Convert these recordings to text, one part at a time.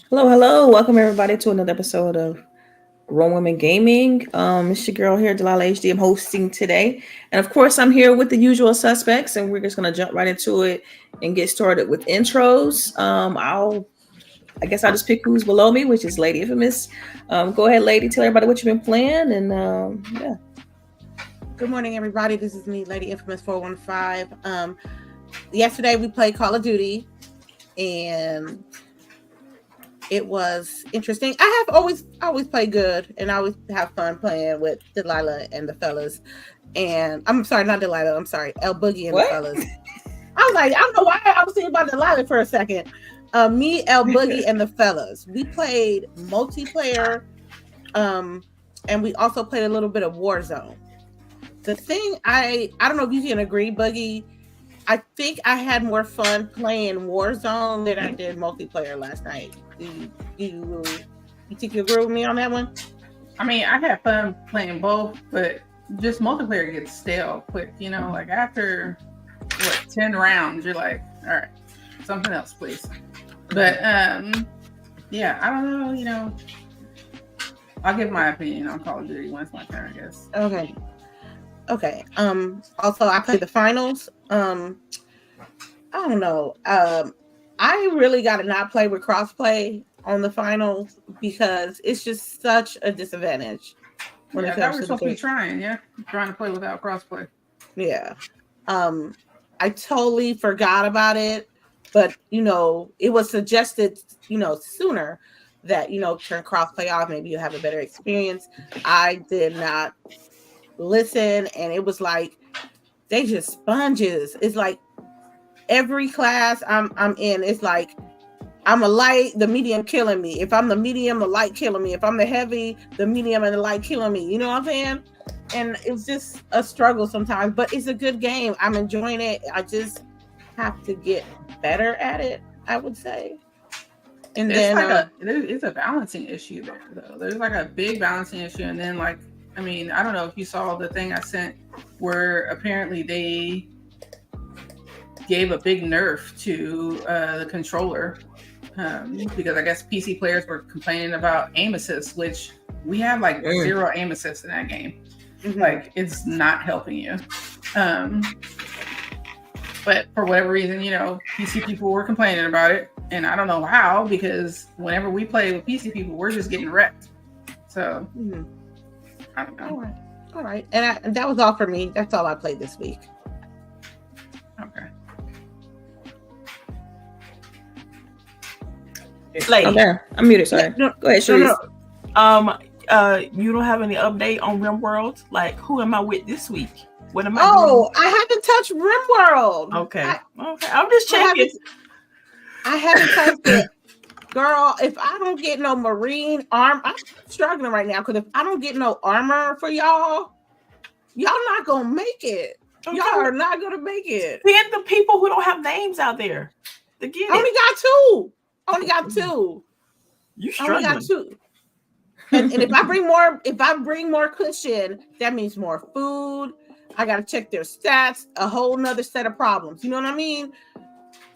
Hello, hello. Welcome everybody to another episode of Grown Women Gaming. It's your girl here, Delilah HD. I'm hosting today. And of course, I'm here with the usual suspects, and we're just gonna jump right into it and get started with intros. I guess I'll just pick who's below me, which is Lady Infamous. Go ahead, lady, tell everybody what you've been playing and yeah. Good morning, everybody. This is me, Lady Infamous 415. Yesterday we played Call of Duty, and it was interesting. I have always played good, and I always have fun playing with Delilah and the fellas. And I'm sorry, not Delilah. I'm sorry, El Boogie and the What? fellas. I was like, I don't know why I was thinking about Delilah for a second. Me, El Boogie, and the fellas. We played multiplayer, and we also played a little bit of Warzone. The thing I don't know if you can agree, Boogie. I think I had more fun playing Warzone than I did multiplayer last night. You think you agree with me on that one? I mean, I had fun playing both, but just multiplayer gets stale quick. Like after 10 rounds, you're like, all right, something else, please. But yeah, I don't know. I'll give my opinion on Call of Duty when it's my turn, I guess. Okay. Also, I played the finals. I don't know. I really got to not play with crossplay on the finals because it's just such a disadvantage. When it comes to supposed to be trying to play without crossplay. Yeah. I totally forgot about it, but it was suggested, sooner that turn crossplay off. Maybe you have a better experience. I did not listen, and it was like they just sponges. It's like every class I'm in, it's like I'm a light, the medium killing me. If I'm the medium, the light killing me. If I'm the heavy, the medium and the light killing me. You know what I'm saying? And it's just a struggle sometimes, but it's a good game. I'm enjoying it. I just have to get better at it, I would say. And it's then it's a balancing issue there, though. There's like a big balancing issue, and then I don't know if you saw the thing I sent where apparently they gave a big nerf to the controller because I guess PC players were complaining about aim assist, which we have zero aim assist in that game. Mm-hmm. Like it's not helping you. But for whatever reason, PC people were complaining about it, and I don't know how, because whenever we play with PC people, we're just getting wrecked. So I don't know. All right. And that was all for me. That's all I played this week. Okay. Lady. Okay. I'm muted, sorry. No, go ahead, Sharice. No. You don't have any update on RimWorld? Like, who am I with this week? What am I doing? Oh, I haven't touched RimWorld. Okay. I'm just checking. I haven't touched it. Girl, if I don't get no marine armor, I'm struggling right now because if I don't get no armor for y'all not gonna make it. Okay. Y'all are not gonna make it. Then the people who don't have names out there to get it. Only got two. You struggling. Only got two. And if I bring more cushion, that means more food. I gotta check their stats, a whole nother set of problems. You know what I mean?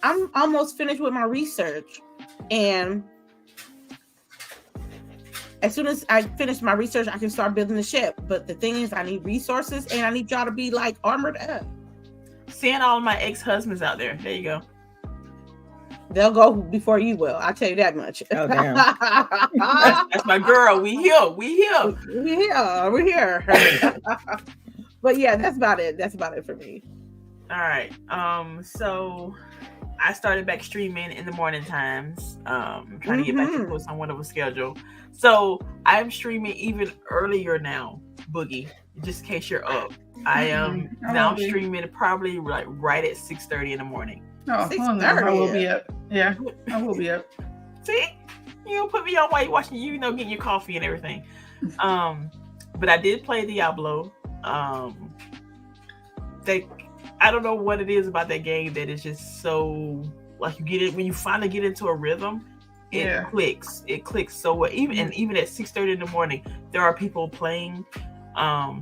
I'm almost finished with my research. And as soon as I finish my research, I can start building the ship. But the thing is, I need resources, and I need y'all to be armored up. Send all my ex-husbands out there. There you go. They'll go before you will. I'll tell you that much. Oh, damn. that's my girl. We here. We're here. But yeah, that's about it. That's about it for me. All right. So I started back streaming in the morning times. Trying to get back into somewhat of a schedule. So I'm streaming even earlier now, Boogie, just in case you're up. I am now streaming probably right at 6:30 in the morning. Oh, 6:30. I will be up. Yeah, I will be up. See, you don't put me on while you're watching. Getting your coffee and everything. But I did play Diablo. I don't know what it is about that game that is just so you get it when you finally get into a rhythm. It clicks. It clicks so well. Even at 6:30 in the morning, there are people playing.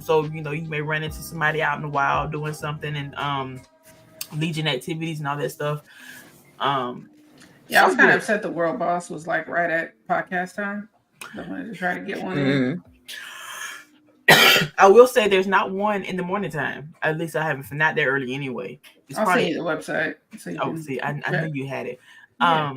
So you may run into somebody out in the wild doing something and Legion activities and all that stuff. Yeah, I was kind of good. upset the World Boss was like right at podcast time. I wanted to try to get one in. I will say there's not one in the morning time. At least I haven't. Not that early anyway. It's I'll probably. send you the website. So you can See, I knew you had it. Yeah.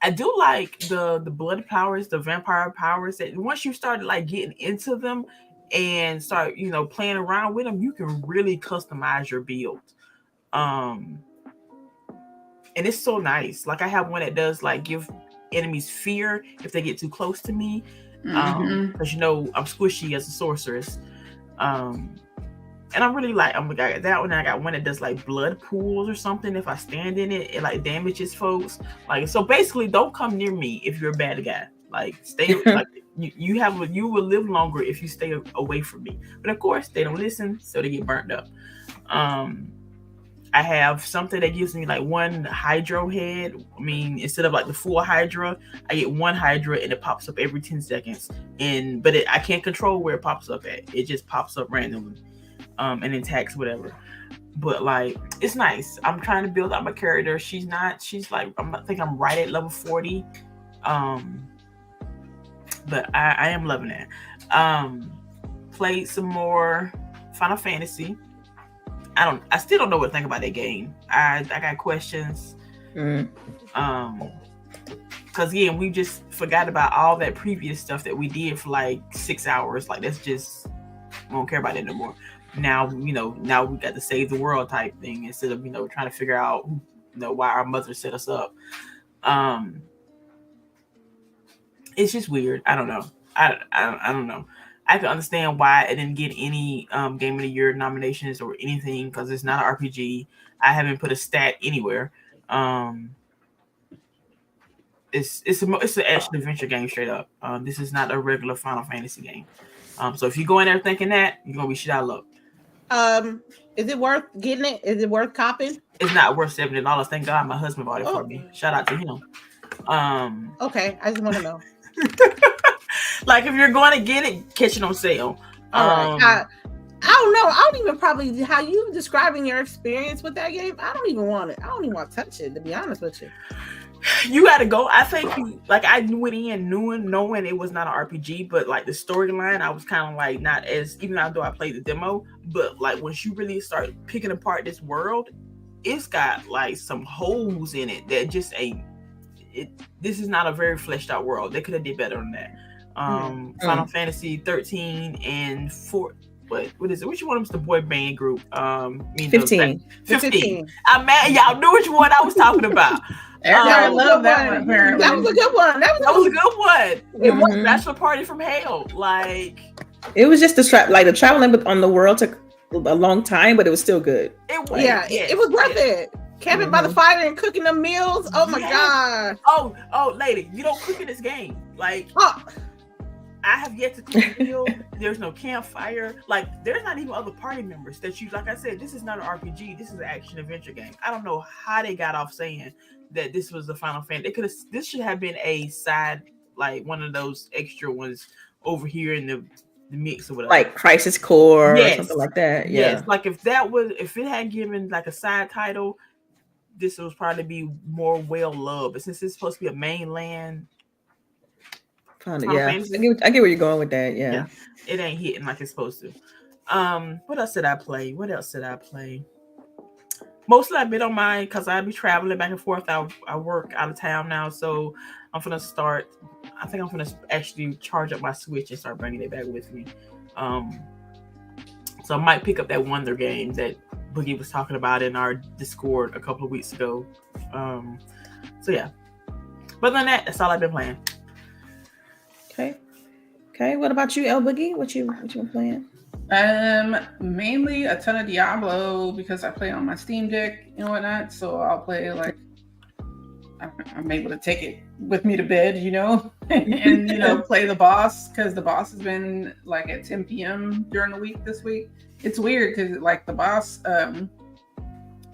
I do like the blood powers, the vampire powers. That once you started like getting into them and start, playing around with them, you can really customize your build. And it's so nice. Like I have one that does like give enemies fear if they get too close to me. Because I'm squishy as a sorceress. And I'm really like, I got that one. I got one that does like blood pools or something. If I stand in it, it like damages folks. Like, so basically, don't come near me if you're a bad guy. Like, stay. Like, you will live longer if you stay away from me. But of course, they don't listen, so they get burnt up. I have something that gives me like one hydro head. I mean, instead of like the full hydra, I get one hydra and it pops up every 10 seconds. But I can't control where it pops up at. It just pops up randomly. And attacks whatever. But like, it's nice. I'm trying to build up my character. She's like, I think I'm right at level 40. But I am loving it. Played some more Final Fantasy. I still don't know what to think about that game. I got questions. Because again, we just forgot about all that previous stuff that we did for like 6 hours. Like that's just, we don't care about it no more. Now we got to save the world type thing instead of trying to figure out why our mother set us up. It's just weird. I don't know. I don't know. I can understand why it didn't get any Game of the Year nominations or anything because it's not an RPG. I haven't put a stat anywhere. It's an action adventure game straight up. This is not a regular Final Fantasy game. So if you go in there thinking that, you're gonna be shit out of luck. Is it worth getting it? Is it worth copying? It's not worth $70. Thank God my husband bought it for me. Shout out to him. Okay, I just want to know. Like if you're going to get it, catch it on sale. All right. I don't know. I don't even probably how you describing your experience with that game. I don't even want it. I don't even want to touch it, to be honest with you. You got to go. I think I went in knowing it was not an RPG, but like the storyline, I was kind of like not as, even though I played the demo, but like once you really start picking apart this world, it's got like some holes in it that just ain't. This is not a very fleshed out world. They could have did better than that. Final Fantasy 13 and 4. What is it? Which one was the boy band group? 15. 15. I'm mad. Y'all knew which one I was talking about. Everybody loved that one. Apparently, that was a good one. That was a good one. It was Bachelor Party from Hell. Like it was just the traveling on the world took a long time, but it was still good. It was worth it. Camping by the fire and cooking them meals. Oh my god. Oh, lady, you don't cook in this game. Like, I have yet to cook a meal. There's no campfire. Like, there's not even other party members that you. Like I said, this is not an RPG. This is an action adventure game. I don't know how they got off saying that this was the Final Fantasy. This should have been a side, like one of those extra ones over here in the mix or whatever. Like Crisis Core or something like that. Yeah. Yes. Like if it had given like a side title, this would probably be more well loved. But since it's supposed to be a mainland, I get where you're going with that. Yeah. It ain't hitting like it's supposed to. What else did I play? Mostly I've been on mine because I be traveling back and forth. I work out of town now, so I'm gonna start. I think I'm gonna actually charge up my Switch and start bringing it back with me. So I might pick up that Wonder game that Boogie was talking about in our Discord a couple of weeks ago. So yeah. But other than that, that's all I've been playing. Okay. What about you, El Boogie? What you been playing? Mainly a ton of Diablo because I play on my Steam Deck and whatnot. So I'll play like I'm able to take it with me to bed, and play the boss because the boss has been like at 10 p.m. during the week this week. It's weird because like the boss,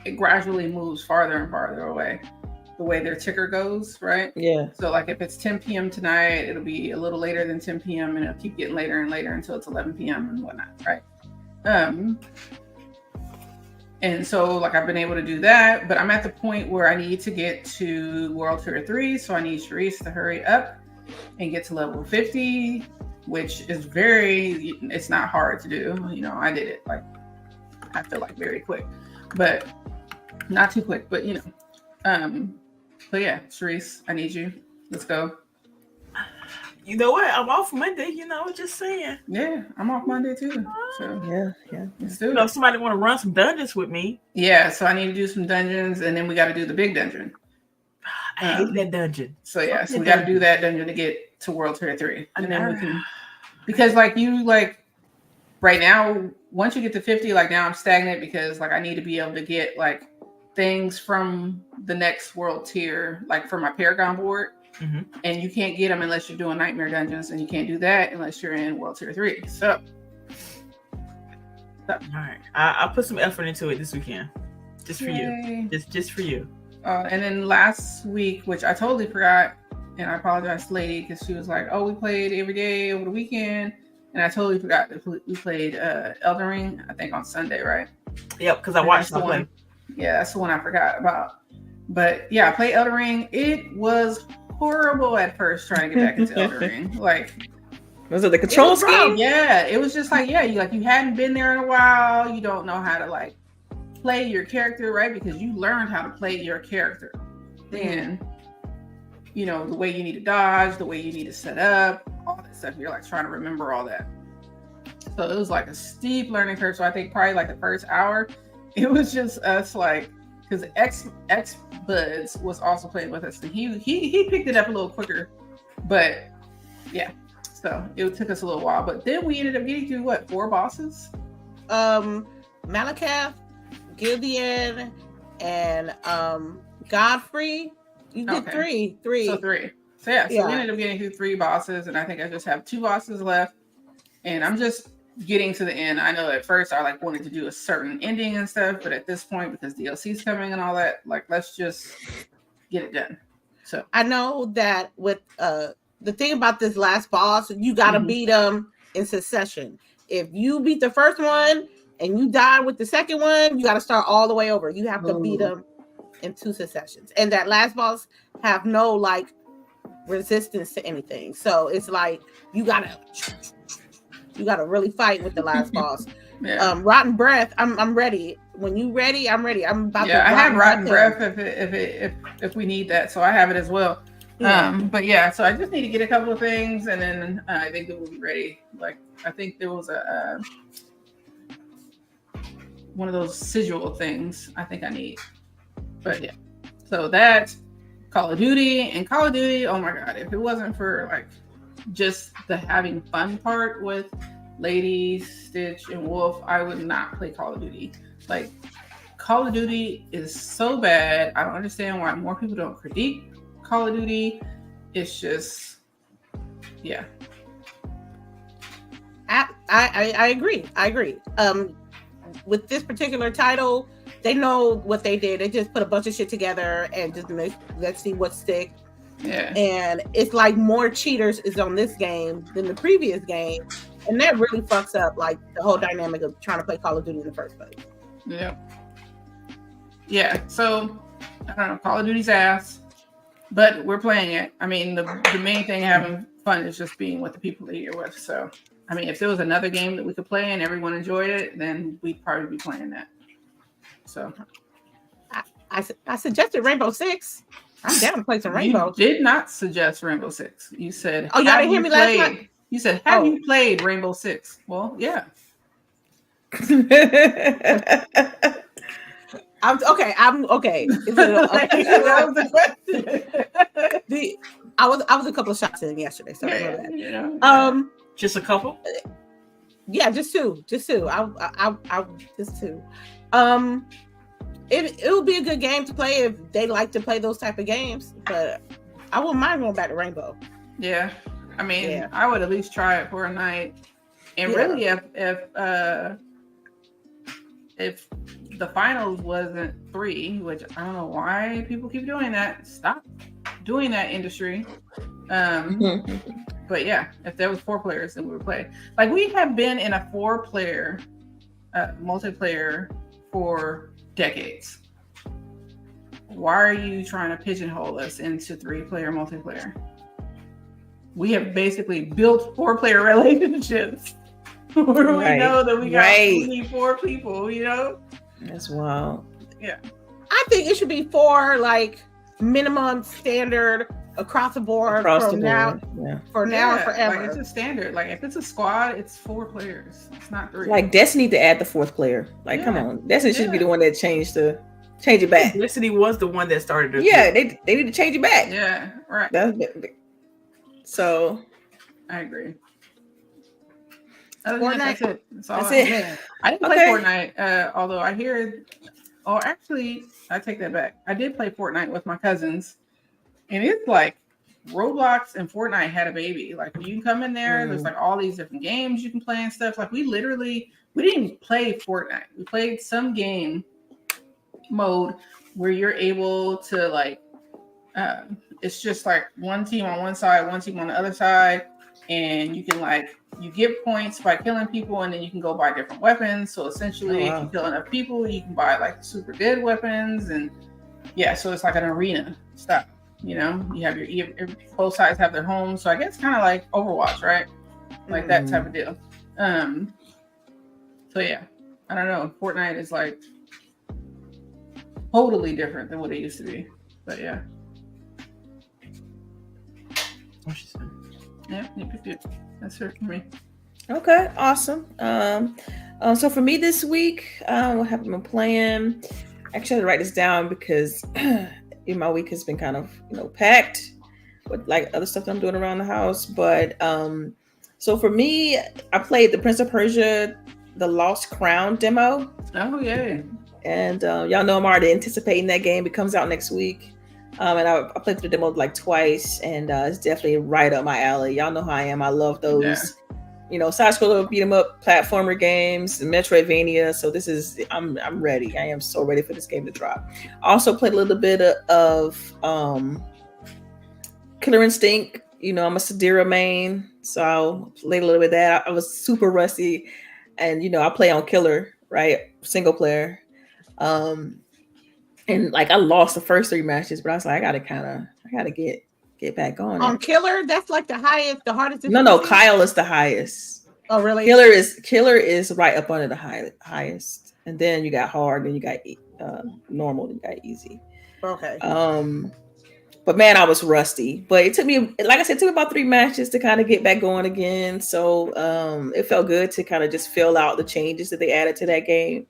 it gradually moves farther and farther away. The way their ticker goes, right? Yeah. So like if it's 10 p.m. tonight, it'll be a little later than 10 p.m. and it'll keep getting later and later until it's 11 p.m. and whatnot, right? And so like I've been able to do that, but I'm at the point where I need to get to World Tier 3. So I need Sharice to hurry up and get to level 50, which is it's not hard to do. You know, I did it like, I feel like very quick, but not too quick, but you know. But yeah, Sharice, I need you. Let's go. You know what? I'm off Monday, you know, just saying. Yeah, I'm off Monday too. So Yeah. let's do it. You know, if somebody want to run some dungeons with me. Yeah, so I need to do some dungeons, and then we got to do the big dungeon. I hate that dungeon. So yeah, so we got to do that dungeon to get to World Tier 3, and then we can, because like right now, once you get to 50, like now I'm stagnant because like I need to be able to get like things from the next world tier, like for my Paragon board. Mm-hmm. And you can't get them unless you're doing Nightmare Dungeons, and you can't do that unless you're in World Tier 3. So. All right, I'll put some effort into it this weekend, just for you, just for you. And then last week, which I totally forgot, and I apologize to Lady because she was like, "Oh, we played every day over the weekend," and I totally forgot that we played Elden Ring. I think on Sunday, right? Yep, because I watched the one. Yeah, that's the one I forgot about. But yeah, I played Elden Ring. It was horrible at first trying to get back into Elden Ring. Like, was it the control scheme? Yeah, it was just like, you hadn't been there in a while. You don't know how to like play your character, right? Because you learned how to play your character. Then, you know, the way you need to dodge, the way you need to set up, all that stuff. You're like trying to remember all that. So it was like a steep learning curve. So I think probably like the first hour, it was just us like, because X Buds was also playing with us, and he picked it up a little quicker, but yeah, so it took us a little while. But then we ended up getting through 4 bosses? Malakath, Gideon, and Godfrey. You did three. So 3. So yeah, we ended up getting through 3 bosses, and I think I just have 2 bosses left, and I'm just getting to the end. I know at first I like wanted to do a certain ending and stuff, but at this point, because DLC's coming and all that, like let's just get it done. So I know that with the thing about this last boss, you gotta beat them in succession. If you beat the first one and you die with the second one, you gotta start all the way over. You have to beat them in 2 successions. And that last boss have no like resistance to anything. So it's like you gotta really fight with the last boss. Rotten Breath, I'm ready. When you ready, I'm ready. I'm about to. I have Rotten Breath if we need that, so I have it as well. But yeah, so I just need to get a couple of things, and then I think it will be ready. Like I think there was a one of those sigil things I think I need. But yeah, so that's Call of Duty. Oh my god, if it wasn't for like just the having fun part with Lady, Stitch, and Wolf, I would not play Call of Duty. Like, Call of Duty is so bad. I don't understand why more people don't critique Call of Duty. It's just, yeah. I agree. With this particular title, they know what they did. They just put a bunch of shit together and just let's see what sticks. Yeah. And it's like more cheaters is on this game than the previous game. And that really fucks up like the whole dynamic of trying to play Call of Duty in the first place. Yeah. Yeah. So I don't know, Call of Duty's ass. But we're playing it. I mean, the main thing having fun is just being with the people that you're with. So I mean, if there was another game that we could play and everyone enjoyed it, then we'd probably be playing that. So I suggested Rainbow Six. I'm down to play some Rainbow. You did not suggest Rainbow Six. You said, "Oh, y'all didn't hear me last night." You said, "Have you played Rainbow Six?" Well, yeah. I'm okay. That was the question. I was a couple of shots in yesterday, so I know that. Yeah. Just a couple. Yeah, just two. I just two. It will be a good game to play if they like to play those type of games, but I wouldn't mind going back to Rainbow. Yeah, I mean, I would at least try it for a night. And really, if the finals wasn't 3, which I don't know why people keep doing that, stop doing that, industry. But yeah, if there was 4 players, then we would play. Like we have been in a 4-player multiplayer for decades. Why are you trying to pigeonhole us into 3-player multiplayer? We have basically built 4-player relationships where we know that we need 4 people, you know? That's wild. Yeah. I think it should be 4, like, minimum standard across the board now and forever. Like, it's a standard. Like, if it's a squad, it's 4 players. It's not 3. Like, Destiny to add the 4th player. Like, come on. Destiny should be the one that change it back. Destiny was the one that started it. Yeah, they need to change it back. Yeah, right. So I agree. Fortnite. That's it. That's it. Man, I didn't play Fortnite, although I hear. Oh, actually, I take that back. I did play Fortnite with my cousins, and it's like Roblox and Fortnite had a baby. Like, you can come in there. There's like all these different games you can play and stuff. Like, we didn't even play Fortnite. We played some game mode where you're able to like. It's just like one team on one side, one team on the other side, and you can you get points by killing people, and then you can go buy different weapons. So essentially, if you kill enough people, you can buy like super dead weapons, and so it's like an arena stuff. You know, you have both sides have their homes, so I guess kind of like Overwatch, right? Like that type of deal. So yeah, I don't know. Fortnite is like totally different than what it used to be, but yeah. Yeah, that's it for me. Okay, awesome. So for me this week, what have I been playing? Actually, I had to write this down because my week has been kind of packed with like other stuff that I'm doing around the house. But so for me, I played the Prince of Persia: The Lost Crown demo. Oh yeah. And y'all know I'm already anticipating that game. It comes out next week. And I played through the demo like twice, and it's definitely right up my alley. Y'all know how I am. I love those, side-scroller beat 'em up platformer games, Metroidvania. So I'm ready. I am so ready for this game to drop. Also played a little bit of Killer Instinct. I'm a Sadira main, so I played a little bit of that. I was super rusty, and I play on Killer, right, single player. And like I lost the first 3 matches, but I was like, I gotta get back on Killer. That's like the hardest. No, Kyle is the highest. Oh, really? Killer is right up under the highest, and then you got hard, then you got normal, then you got easy. Okay. But man, I was rusty. But it took me, like I said, about 3 matches to kind of get back going again. So it felt good to kind of just fill out the changes that they added to that game.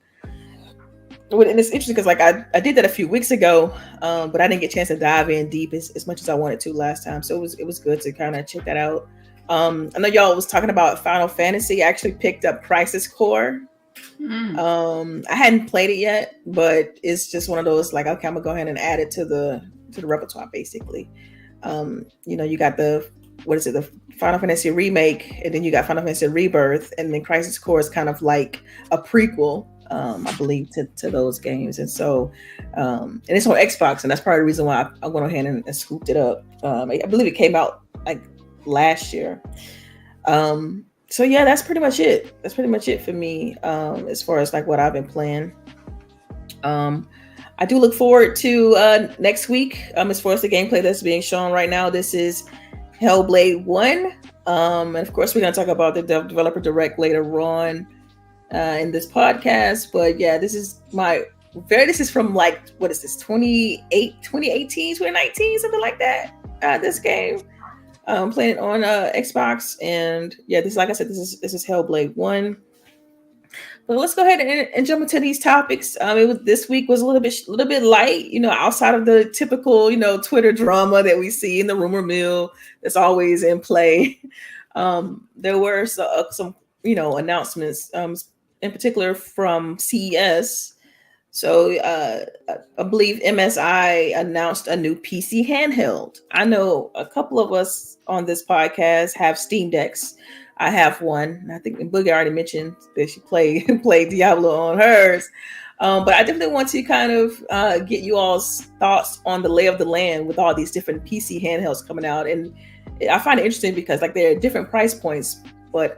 And it's interesting because like I did that a few weeks ago, but I didn't get a chance to dive in deep as much as I wanted to last time. So it was good to kind of check that out. I know y'all was talking about Final Fantasy. I actually picked up Crisis Core. I hadn't played it yet, but it's just one of those like, okay, I'm gonna go ahead and add it to the repertoire basically. You got the Final Fantasy remake, and then you got Final Fantasy Rebirth, and then Crisis Core is kind of like a prequel. I believe to those games, and so and it's on Xbox, and that's part of the reason why I went ahead and scooped it up. I believe it came out like last year. So yeah, that's pretty much it. That's pretty much it for me as far as like what I've been playing. I do look forward to next week. As far as the gameplay that's being shown right now, this is Hellblade 1, and of course we're gonna talk about the developer direct later on in this podcast. But yeah, this is from like, what is this, 2018, 2019, something like that. This game, playing it on Xbox, and yeah, this, like I said, this is Hellblade 1. But let's go ahead and jump into these topics. This week was a little bit light, outside of the typical, Twitter drama that we see in the rumor mill that's always in play. There were some announcements, in particular from CES. So I believe MSI announced a new PC handheld. I know a couple of us on this podcast have Steam Decks. I have one. I think Boogie already mentioned that she played Diablo on hers. But I definitely want to kind of get you all's thoughts on the lay of the land with all these different PC handhelds coming out. And I find it interesting because like there are different price points, but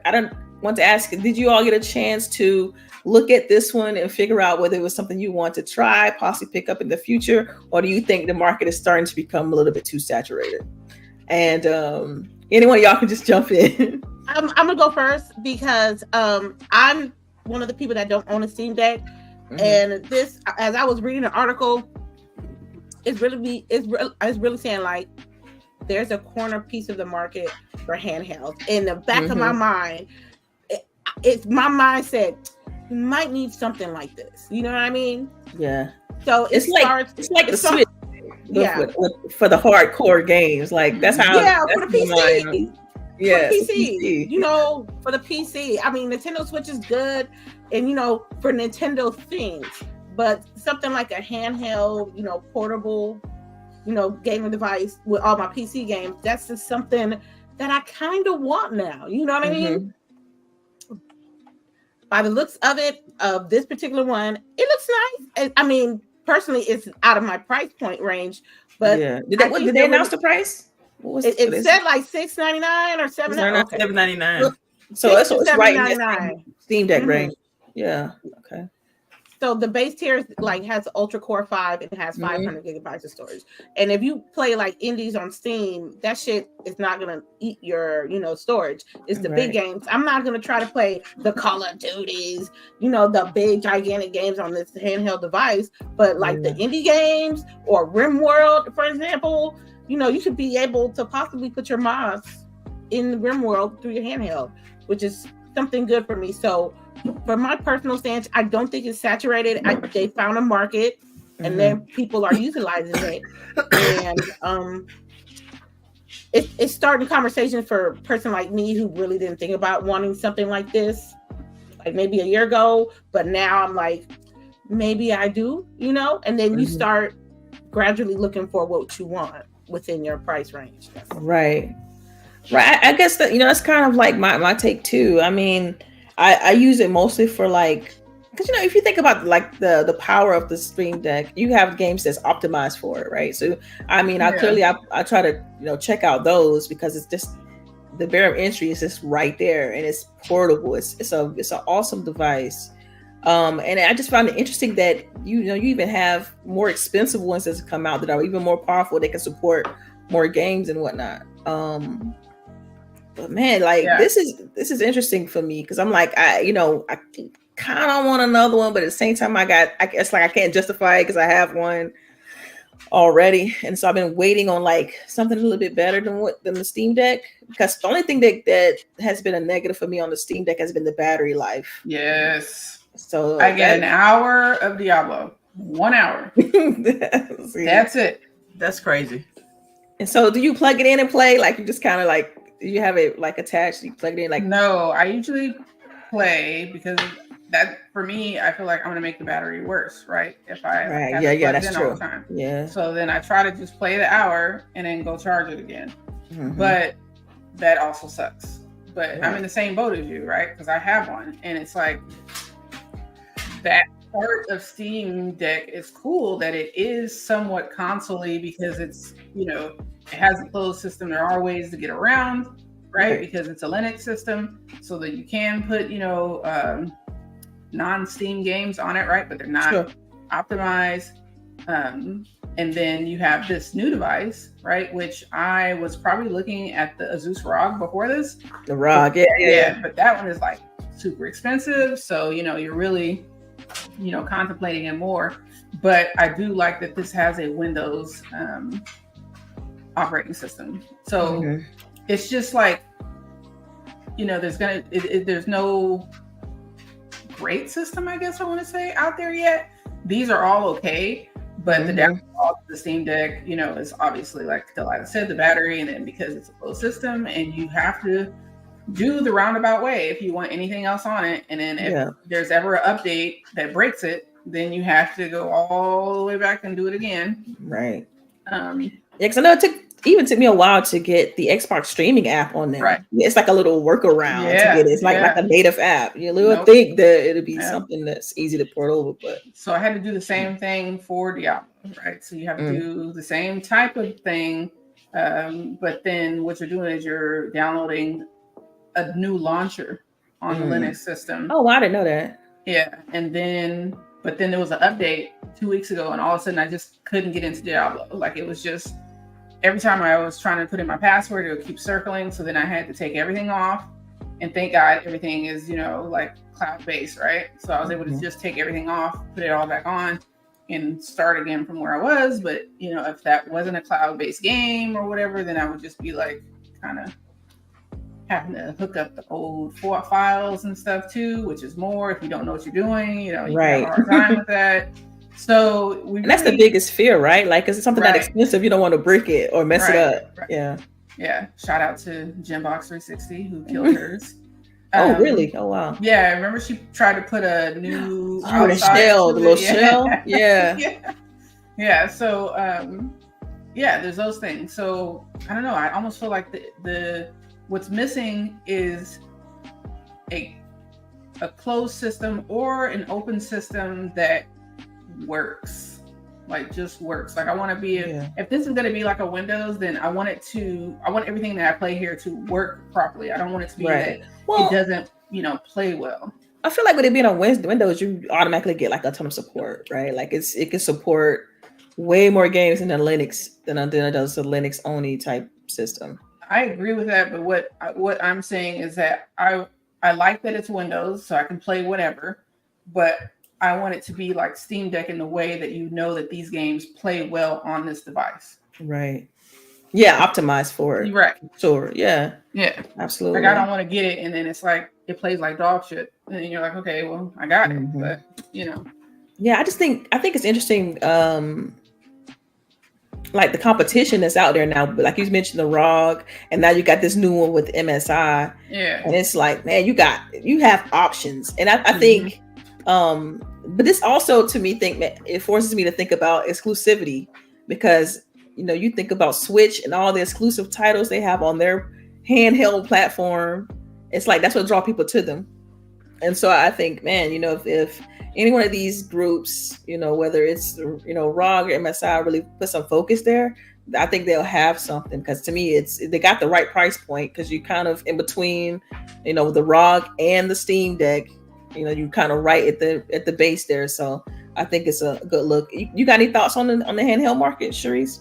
want to ask, did you all get a chance to look at this one and figure out whether it was something you want to try, possibly pick up in the future, or do you think the market is starting to become a little bit too saturated? And anyone of y'all can just jump in. I'm gonna go first because I'm one of the people that don't own a Steam Deck, and this, as I was reading the article, it's really saying like there's a corner piece of the market for handhelds. In the back of my mind, it's my mindset. You might need something like this. You know what I mean? Yeah. So it's like the Switch. Yeah. For the hardcore games, like that's how. Yeah, that's for the PC. Yeah, for the PC. You know, for the PC. I mean, Nintendo Switch is good, and you know, for Nintendo things. But something like a handheld, you know, portable, you know, gaming device with all my PC games, that's just something that I kind of want now. You know what I mean? By the looks of it, of this particular one, it looks nice. I mean, personally, it's out of my price point range. But yeah, did they announce the price? What was it said like $6.99 or $7.99. Okay. $7.99. So it's right in that Steam Deck range. Yeah. Okay. So the base tier like has Ultra Core 5 and has 500 gigabytes of storage. And if you play like indies on Steam, that shit is not gonna eat your, you know, storage. It's the big games. I'm not gonna try to play the Call of Duties, you know, the big gigantic games on this handheld device. But like the indie games or RimWorld, for example, you know, you should be able to possibly put your mods in RimWorld through your handheld, which is something good for me. So for my personal stance, I don't think it's saturated. They found a market, and then people are utilizing it, and it's starting conversations for a person like me who really didn't think about wanting something like this, like maybe a year ago. But now I'm like, maybe I do, you know. And then you start gradually looking for what you want within your price range. Right. I guess that, you know, that's kind of like my take too. I mean, I use it mostly for like, because, you know, if you think about like the power of the Stream Deck, you have games that's optimized for it, right? So I mean, I try to, you know, check out those because it's just the barrier of entry is just right there, and it's portable. It's an awesome device. And I just found it interesting that you even have more expensive ones that's come out that are even more powerful. They can support more games and whatnot. But man, like this is interesting for me because I'm like, I kind of want another one, but at the same time, I guess like I can't justify it because I have one already, and so I've been waiting on like something a little bit better than the Steam Deck, because the only thing that has been a negative for me on the Steam Deck has been the battery life. Yes. So I get an hour of Diablo, 1 hour. That's it. That's crazy. And so, do you plug it in and play? Like you just kind of like, you have it like attached? You plug it in like? No, I usually play because that for me, I feel like I'm gonna make the battery worse, right? If I have it plugged in all the time. Yeah. So then I try to just play the hour and then go charge it again. But that also sucks. But I'm in the same boat as you, right? Because I have one, and it's like that part of Steam Deck is cool that it is somewhat console-y because it's, you know, it has a closed system. There are ways to get around, right? Because it's a Linux system, so that you can put, you know, non-Steam games on it, right? But they're not optimized. And then you have this new device, right? Which I was probably looking at the Asus ROG before this. The ROG, yeah. But that one is like super expensive. So, you know, you're really, you know, contemplating it more. But I do like that this has a Windows operating system. So it's just like, you know, there's no great system, I guess I want to say, out there yet. These are all okay. But the downfall of the Steam Deck, you know, is obviously, like Delilah said, the battery, and then because it's a closed system, and you have to do the roundabout way if you want anything else on it. And then if there's ever an update that breaks it, then you have to go all the way back and do it again. Right. Because I know it took me a while to get the Xbox streaming app on there. Right. It's like a little workaround to get it. It's like a native app. You would think that it'd be something that's easy to port over, but so I had to do the same thing for Diablo, right? So you have to do the same type of thing, but then what you're doing is you're downloading a new launcher on the Linux system. Oh, I didn't know that. Yeah, but then there was an update 2 weeks ago, and all of a sudden I just couldn't get into Diablo. Like it was just every time I was trying to put in my password, it would keep circling. So then I had to take everything off, and thank God everything is like cloud-based, right? So I was able to just take everything off, put it all back on, and start again from where I was. But if that wasn't a cloud-based game or whatever, then I would just be like kind of having to hook up the old files and stuff too, which is more if you don't know what you're doing, you have a hard time with that. So that's the biggest fear, right? Like, is it something that expensive? You don't want to break it or mess it up. Right. Yeah. Shout out to Gembox 360 who killed hers. Oh, really? Oh, wow. Yeah, I remember she tried to put a new the little shell. Yeah. Yeah. So there's those things. So I don't know. I almost feel like the what's missing is a closed system or an open system that works. Like just works. Like I want to be if this is going to be like a Windows, then I want everything that I play here to work properly. I don't want it to be that it doesn't, play well. I feel like with it being on Windows, you automatically get like a ton of support, right? Like it can support way more games than Linux than it does a Linux only type system. I agree with that, but what I'm saying is that I like that it's Windows, so I can play whatever, but I want it to be like Steam Deck in the way that that these games play well on this device. Right. Yeah, optimized for it. Right. Sure. Yeah. Yeah. Absolutely. Like I don't want to get it and then it's like it plays like dog shit. And then you're like, okay, well, I got it. But Yeah, I think it's interesting. Like the competition that's out there now, like you mentioned the ROG, and now you got this new one with MSI. Yeah. And it's like, man, you have options. And I think but this also to me it forces me to think about exclusivity, because you think about Switch and all the exclusive titles they have on their handheld platform. It's like that's what draw people to them. And so I think, man, if any one of these groups, whether it's ROG or MSI, really put some focus there, I think they'll have something. Because to me, they got the right price point, because you kind of in between, the ROG and the Steam Deck. You kind of right at the base there. So I think it's a good look. You got any thoughts on the handheld market, Sharice?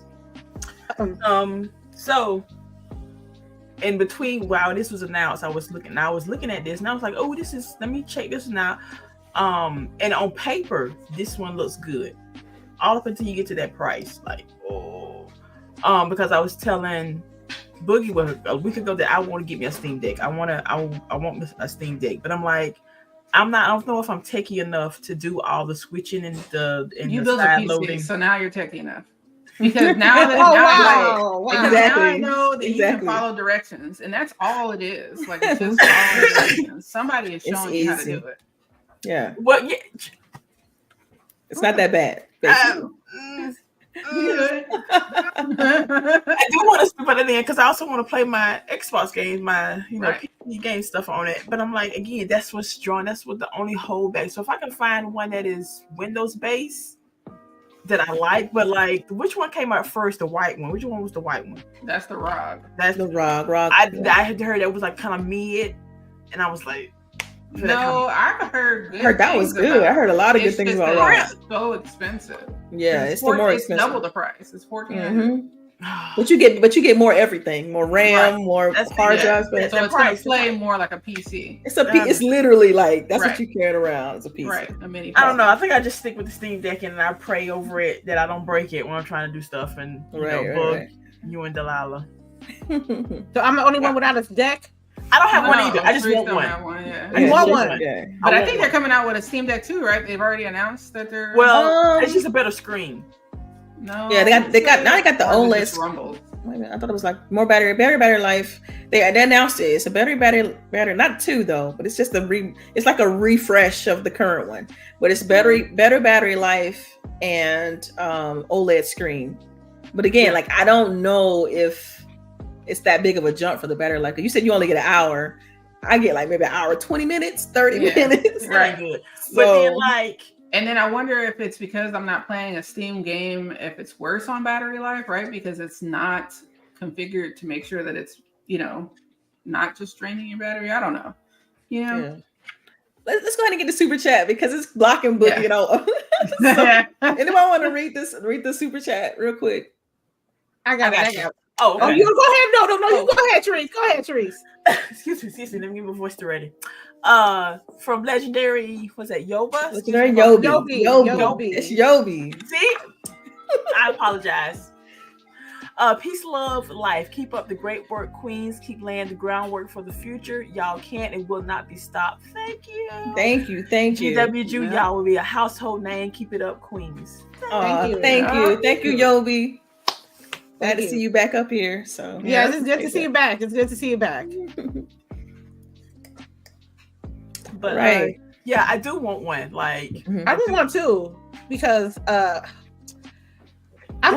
So in between while this was announced, I was looking at this and I was like, oh, let me check this now. And on paper, this one looks good. All up until you get to that price, like, because I was telling Boogie a week ago that I want to get me a Steam Deck. I want a Steam Deck, but I'm like, I don't know if I'm techie enough to do all the switching and the side loading. So now you're techie enough. Because now that now I know that you can follow directions, and that's all it is. Like it's just following directions. Somebody is showing you how to do it. Yeah. Well, yeah. It's not that bad. I do want to speak about it then, because I also want to play my Xbox games, my PC game stuff on it. But I'm like, again, that's what's drawn. That's what the only holdback. So if I can find one that is Windows based that I like, but like, which one came out first? The white one. Which one was the white one? That's the ROG. That's the ROG. I had heard that was like kind of mid, and I was like, no, I heard that was good. I heard a lot of good things about ROG. It's so expensive. Yeah, it's still more expensive. It's double the price. It's $1,400. But you get more everything, more RAM, more hard drives. But so it's gonna play more like a PC. It's literally like that's what you're carrying around. It's a PC. Right. A mini PC. I don't know. I think I just stick with the Steam Deck and I pray over it that I don't break it when I'm trying to do stuff and bug you and Delilah. So I'm the only one without a deck. I don't have one either. I just want one. I want one. Yeah. But I think they're coming out with a Steam Deck too, right? They've already announced that they're. Well, it's just a better screen. No. Yeah, they got the OLED. Wait a minute, I thought it was like more battery life. They announced it. It's a battery, not 2 though, but it's just it's like a refresh of the current one. But it's better battery life and OLED screen. But again, like I don't know if it's that big of a jump for the battery life. You said you only get an hour. I get like maybe an hour, 20 minutes, 30 minutes. Right. Good. So, but then like. And then I wonder if it's because I'm not playing a Steam game, if it's worse on battery life, right? Because it's not configured to make sure that it's, not just draining your battery. I don't know. you know. Yeah. Let's go ahead and get the super chat because it's blocking Boogie and all. So, anybody want to read the super chat real quick? I got it. Oh, okay. You go ahead. No, you go ahead, Therese. Go ahead, Therese. Excuse me. Let me get my voice ready. From Legendary, what's that? Yoba? Legendary Yobi. It's Yobi. See? I apologize. Peace, love, life. Keep up the great work, queens. Keep laying the groundwork for the future. Y'all can't and will not be stopped. Thank you. Thank you. GWG, y'all will be a household name. Keep it up, queens. Thank you, Yobi. Glad to see you back up here. So yeah, it's good to see you back. It's good to see you back. But yeah, I do want one. Like I do want two because I'm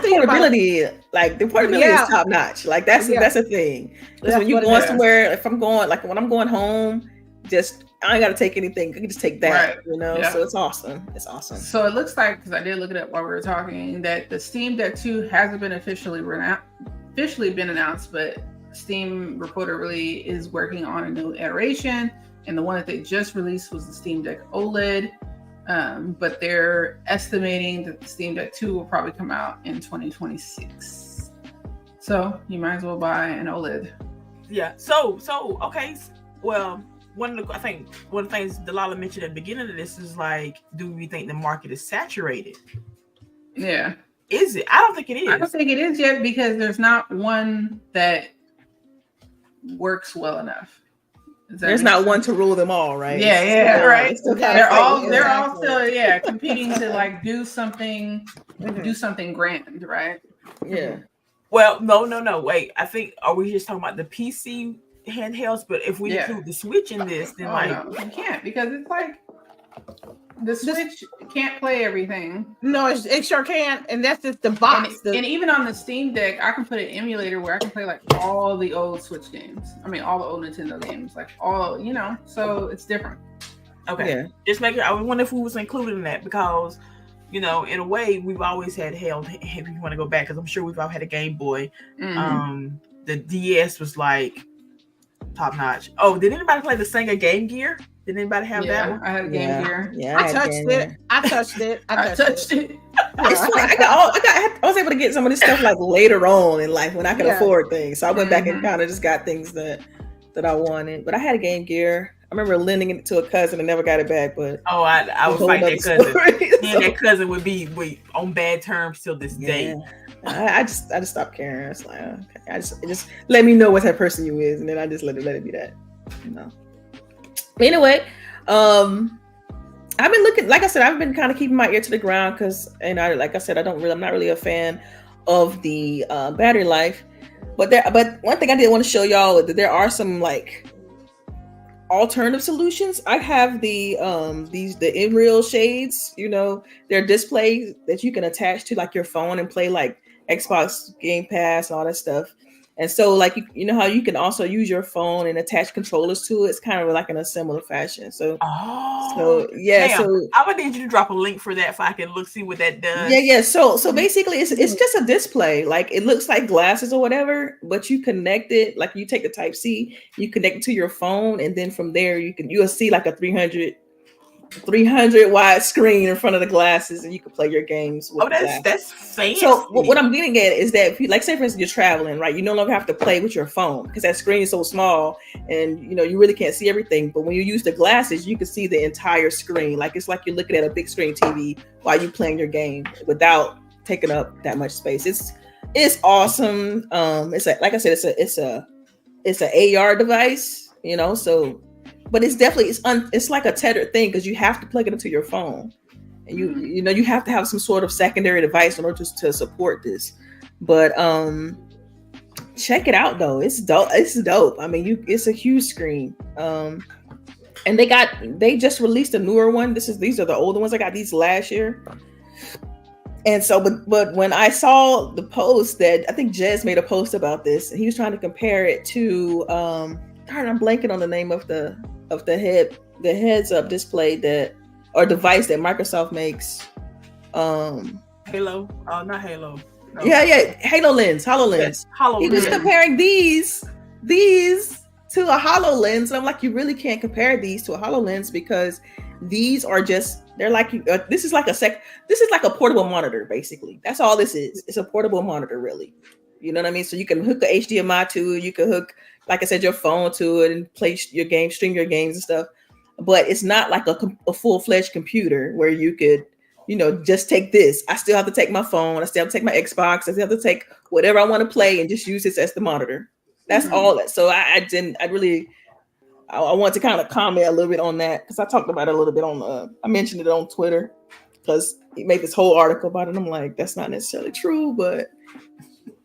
thinking portability, the portability is top notch. Like that's a thing. Because when you're going somewhere, if I'm going, like when I'm going home, just I ain't got to take anything. I can just take that, you know. Yeah. So it's awesome. It's awesome. So it looks like, because I did look it up while we were talking, that the Steam Deck 2 hasn't been officially been announced, but Steam reportedly is working on a new iteration, and the one that they just released was the Steam Deck OLED. But they're estimating that the Steam Deck 2 will probably come out in 2026. So you might as well buy an OLED. Yeah. So okay. Well, one of the things Delilah mentioned at the beginning of this is like, do we think the market is saturated? Yeah. Is it? I don't think it is. I don't think it is yet because there's not one that works well enough. There's not one to rule them all, right? Yeah, right. They're all still competing to like do something grand, right? Yeah. Well, no. Wait, I think are we just talking about the PC handhelds? But if we include the Switch in this, then no, you can't because it's like the Switch can't play everything. No, it sure can, and that's just the box. And even on the Steam Deck, I can put an emulator where I can play like all the old Switch games. I mean, all the old Nintendo games, like all, so it's different. Okay, just make it. I wonder if we was included in that because, in a way, we've always had held. If you want to go back, because I'm sure we've all had a Game Boy. Mm-hmm. The DS was like top notch. Oh, did anybody play the Sega Game Gear? Did anybody have that one? I had a Game Gear. Yeah, I touched it. I touched it. I was able to get some of this stuff like later on in life when I could afford things. So I went back and kind of just got things that I wanted. But I had a Game Gear. I remember lending it to a cousin and never got it back. But I was fighting that cousin. Me and that cousin would be on bad terms till this day. I just stopped caring. It's like, okay, just let me know what type of person you is, and then I just let it be that. Anyway, I've been looking. Like I said, I've been kind of keeping my ear to the ground because, I'm not really a fan of the battery life. But one thing I did want to show y'all is that there are some like alternative solutions. I have the in-real shades. They're displays that you can attach to like your phone and play like Xbox Game Pass, all that stuff. And so like, you know how you can also use your phone and attach controllers to it. It's kind of like in a similar fashion. So I'm gonna need you to drop a link for that so I can see what that does. Yeah. So basically it's just a display. Like it looks like glasses or whatever, but you connect it, like you take the Type-C, you connect it to your phone, and then from there you'll see like a 300 wide screen in front of the glasses, and you can play your games with that's fancy. So what I'm getting at is that if you, like, say for instance, you're traveling, right? You no longer have to play with your phone because that screen is so small and you really can't see everything. But when you use the glasses, you can see the entire screen. Like it's like you're looking at a big screen TV while you're playing your game without taking up that much space. It's awesome. Like I said, it's an AR device, so. But it's definitely it's like a tethered thing because you have to plug it into your phone, and you have to have some sort of secondary device in order to support this. But check it out though, it's dope. It's dope. I mean, it's a huge screen. And they just released a newer one. These are the older ones. I got these last year. And so, but when I saw the post that I think Jez made a post about this, and he was trying to compare it to I'm blanking on the name of the heads up display device that Microsoft makes. Halo. Oh, not Halo. No. Yeah. HoloLens. Yes, HoloLens. He was comparing these to a HoloLens. And I'm like, you really can't compare these to a HoloLens because these are just, they're like, this is like a portable monitor, basically. That's all this is. It's a portable monitor, really. You know what I mean? So you can hook the HDMI to it. You can hook, like I said, your phone to it and play your games, stream your games and stuff. But it's not like a full-fledged computer where you could, just take this. I still have to take my phone. I still have to take my Xbox. I still have to take whatever I want to play and just use this as the monitor. That's all that. So I want to kind of comment a little bit on that because I talked about it a little bit I mentioned it on Twitter because he made this whole article about it. I'm like, that's not necessarily true, but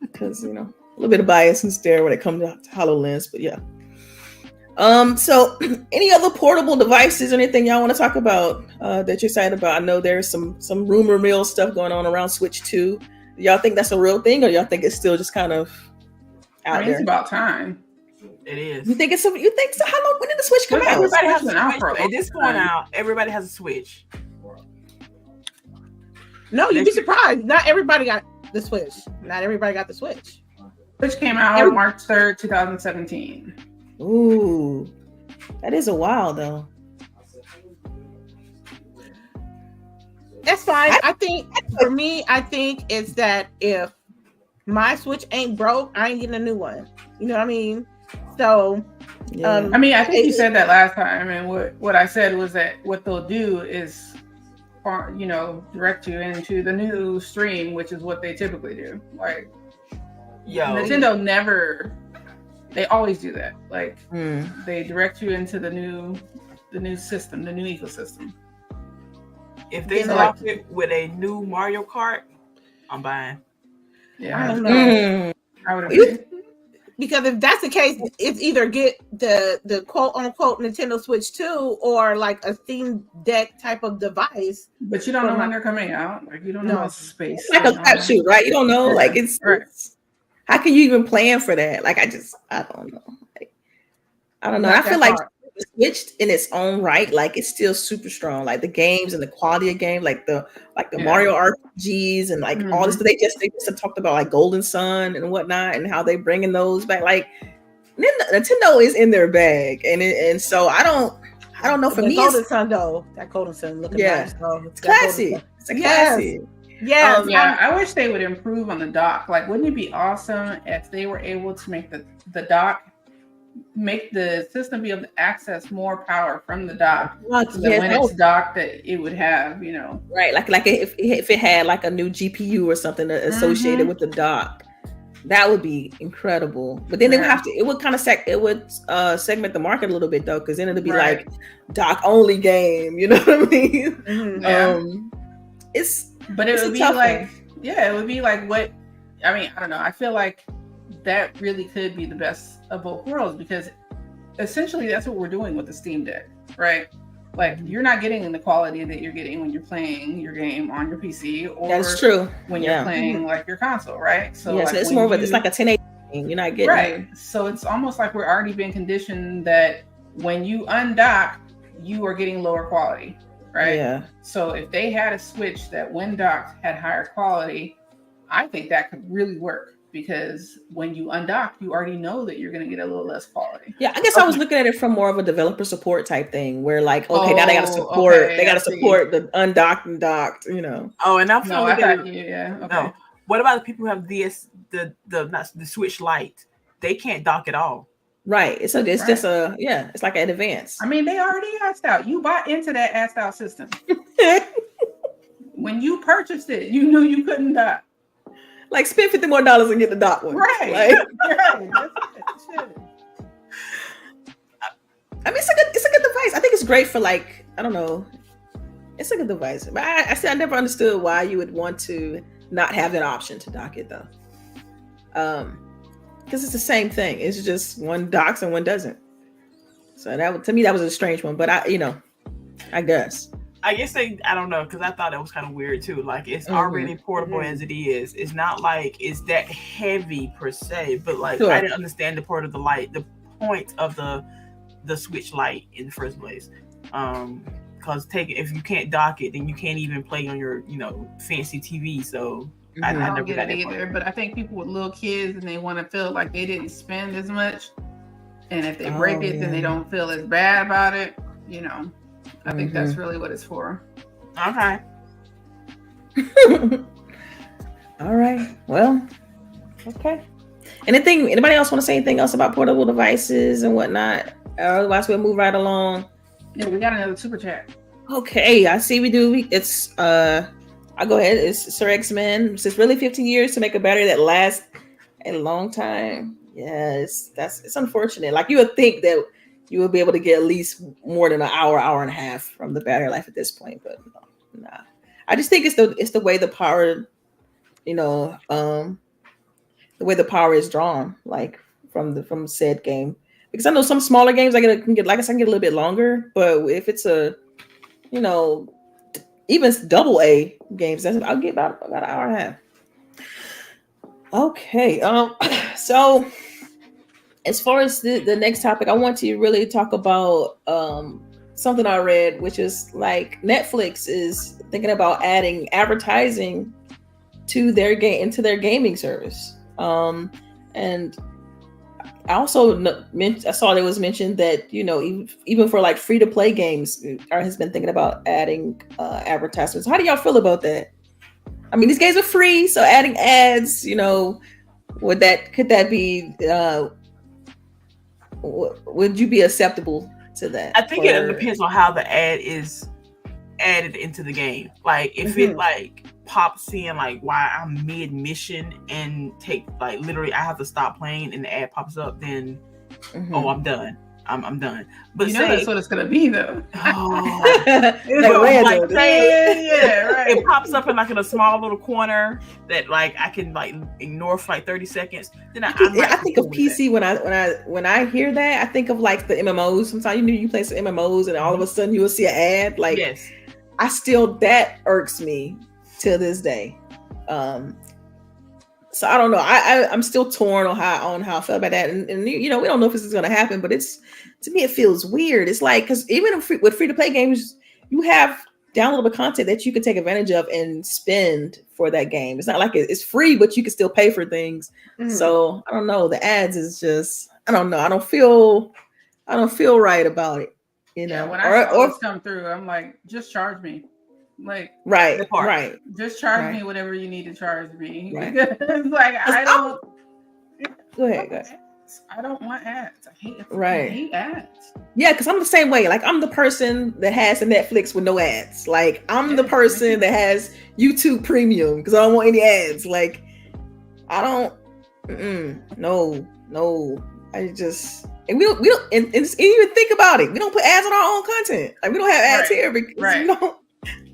because, a little bit of bias and there when it comes to HoloLens, but yeah. So any other portable devices or anything y'all want to talk about that you're excited about? I know there's some rumor mill stuff going on around Switch 2. Do y'all think that's a real thing or y'all think it's still just kind of out there? It's about time. It is. You think so? How long? When did the Switch come out? Everybody has a Switch. At this point out, everybody has a Switch. No, you'd be surprised. Not everybody got the Switch. Not everybody got the Switch. Switch came out on March 3rd, 2017. Ooh, that is a while though. That's fine. I think for me, it's that if my Switch ain't broke, I ain't getting a new one. You know what I mean? So, yeah. I think you said that last time, and what I said was that what they'll do is, direct you into the new stream, which is what they typically do. Like, Nintendo never. They always do that. Like, they direct you into the new system, the new ecosystem. If they drop it with a new Mario Kart, I'm buying. Yeah, I don't know. I would agree. Because if that's the case, it's either get the quote unquote Nintendo Switch 2 or like a Steam Deck type of device. But you don't know when they're coming out. Like, you don't know about space. It's like a crapshoot, right? You don't know. Like, it's right. How can you even plan for that? Like, I don't know. Like, I don't know. I feel like the Switch in its own right, like it's still super strong. Like the games and the quality of game, like the Mario RPGs and like all this. They just talked about like Golden Sun and whatnot and how they bringing those back. Like Nintendo is in their bag, and so I don't know. For me, Golden Sun though, that Golden Sun looking nice. It's classy. It's a classy. Yes. I wish they would improve on the dock. Like, wouldn't it be awesome if they were able to make the dock, make the system be able to access more power from the dock, so that when it's docked, that it would have, right, like if it had like a new GPU or something associated with the dock, that would be incredible. But then it would kind of segment the market a little bit though, because then it'll be like dock only game. You know what I mean? But it would be like, it would be like what, I don't know. I feel like that really could be the best of both worlds because essentially that's what we're doing with the Steam Deck, right? Like, you're not getting the quality that you're getting when you're playing your game on your PC or that's true. When you're playing like your console, right? So like, it's more of it's like a 1080 game. You're not getting right. So it's almost like we're already being conditioned that when you undock, you are getting lower quality. Right. Yeah. So if they had a Switch that when docked had higher quality, I think that could really work because when you undock, you already know that you're going to get a little less quality. Yeah, I guess I was looking at it from more of a developer support type thing, where like, now they got to support, the undocked and docked, Oh, and I'm okay. What about the people who have the Switch Lite? They can't dock at all. Right. So it's just it's like an advance. They already asked out. You bought into that asked out system. When you purchased it, you knew you couldn't dock. Like, spend $50 more and get the dock one. Right. It's a good device. I think it's great for like, I don't know. It's a good device. But I never understood why you would want to not have that option to dock it though. Because it's the same thing. It's just one docks and one doesn't. So to me that was a strange one. But I guess. I don't know, because I thought that was kind of weird too. Like, it's already portable as it is. It's not like it's that heavy per se, but like I didn't understand the point of the Switch Lite in the first place. Because if you can't dock it, then you can't even play on your fancy TV. So I don't get it either. But I think people with little kids and they want to feel like they didn't spend as much, And if they break it, then they don't feel as bad about it. You know, I think that's really what it's for. Okay. All right. Well, okay. Anybody else want to say anything else about portable devices and whatnot? Otherwise, we'll move right along. Yeah, we got another super chat. Okay, I see we do. It's I'll go ahead. It's Sir X-Men. It's really 15 years to make a battery that lasts a long time. Yes, it's unfortunate. Like, you would think that you would be able to get at least more than an hour and a half from the battery life at this point, but no, nah. I just think it's the way the power, the way the power is drawn, like from said game. Because I know some smaller games I can get a little bit longer, but if it's a, even double A games, I'll get about an hour and a half. Okay. So as far as the next topic, I want to really talk about something I read, which is like Netflix is thinking about adding advertising to their into their gaming service. And I also I saw it was mentioned that, even for like free to play games, has been thinking about adding advertisements. How do y'all feel about that? I mean, these games are free, so adding ads, could that be? Would you be acceptable to that? I think it depends on how the ad is added into the game. Like, if it like pops in like while I'm mid mission and literally I have to stop playing and the ad pops up, then I'm done. I'm done. But that's what it's gonna be though. It pops up in a small little corner that I can ignore for 30 seconds. Then I think of PC when I hear that. I think of like the MMOs. Sometimes you play some MMOs and all of a sudden you will see an ad. Like, yes. That irks me to this day. So I don't know. I'm still torn on how I feel about that, and we don't know if this is going to happen, but to me it feels weird. It's like, because even with free to play games, you have downloadable content that you can take advantage of and spend for that game. It's not like it's free, but you can still pay for things. So I don't know. The ads is just, I don't know. I don't feel right about it. When I saw this come through, I'm like, just charge me. Like, right. Just charge me whatever you need to charge me. Right. I don't. Go ahead. I don't want ads. I hate ads. Yeah, because I'm the same way. Like, I'm the person that has a Netflix with no ads. Like, I'm the person that has YouTube Premium because I don't want any ads. Like, I don't. No. I just. And we don't. And even think about it. We don't put ads on our own content. Like, we don't have ads here because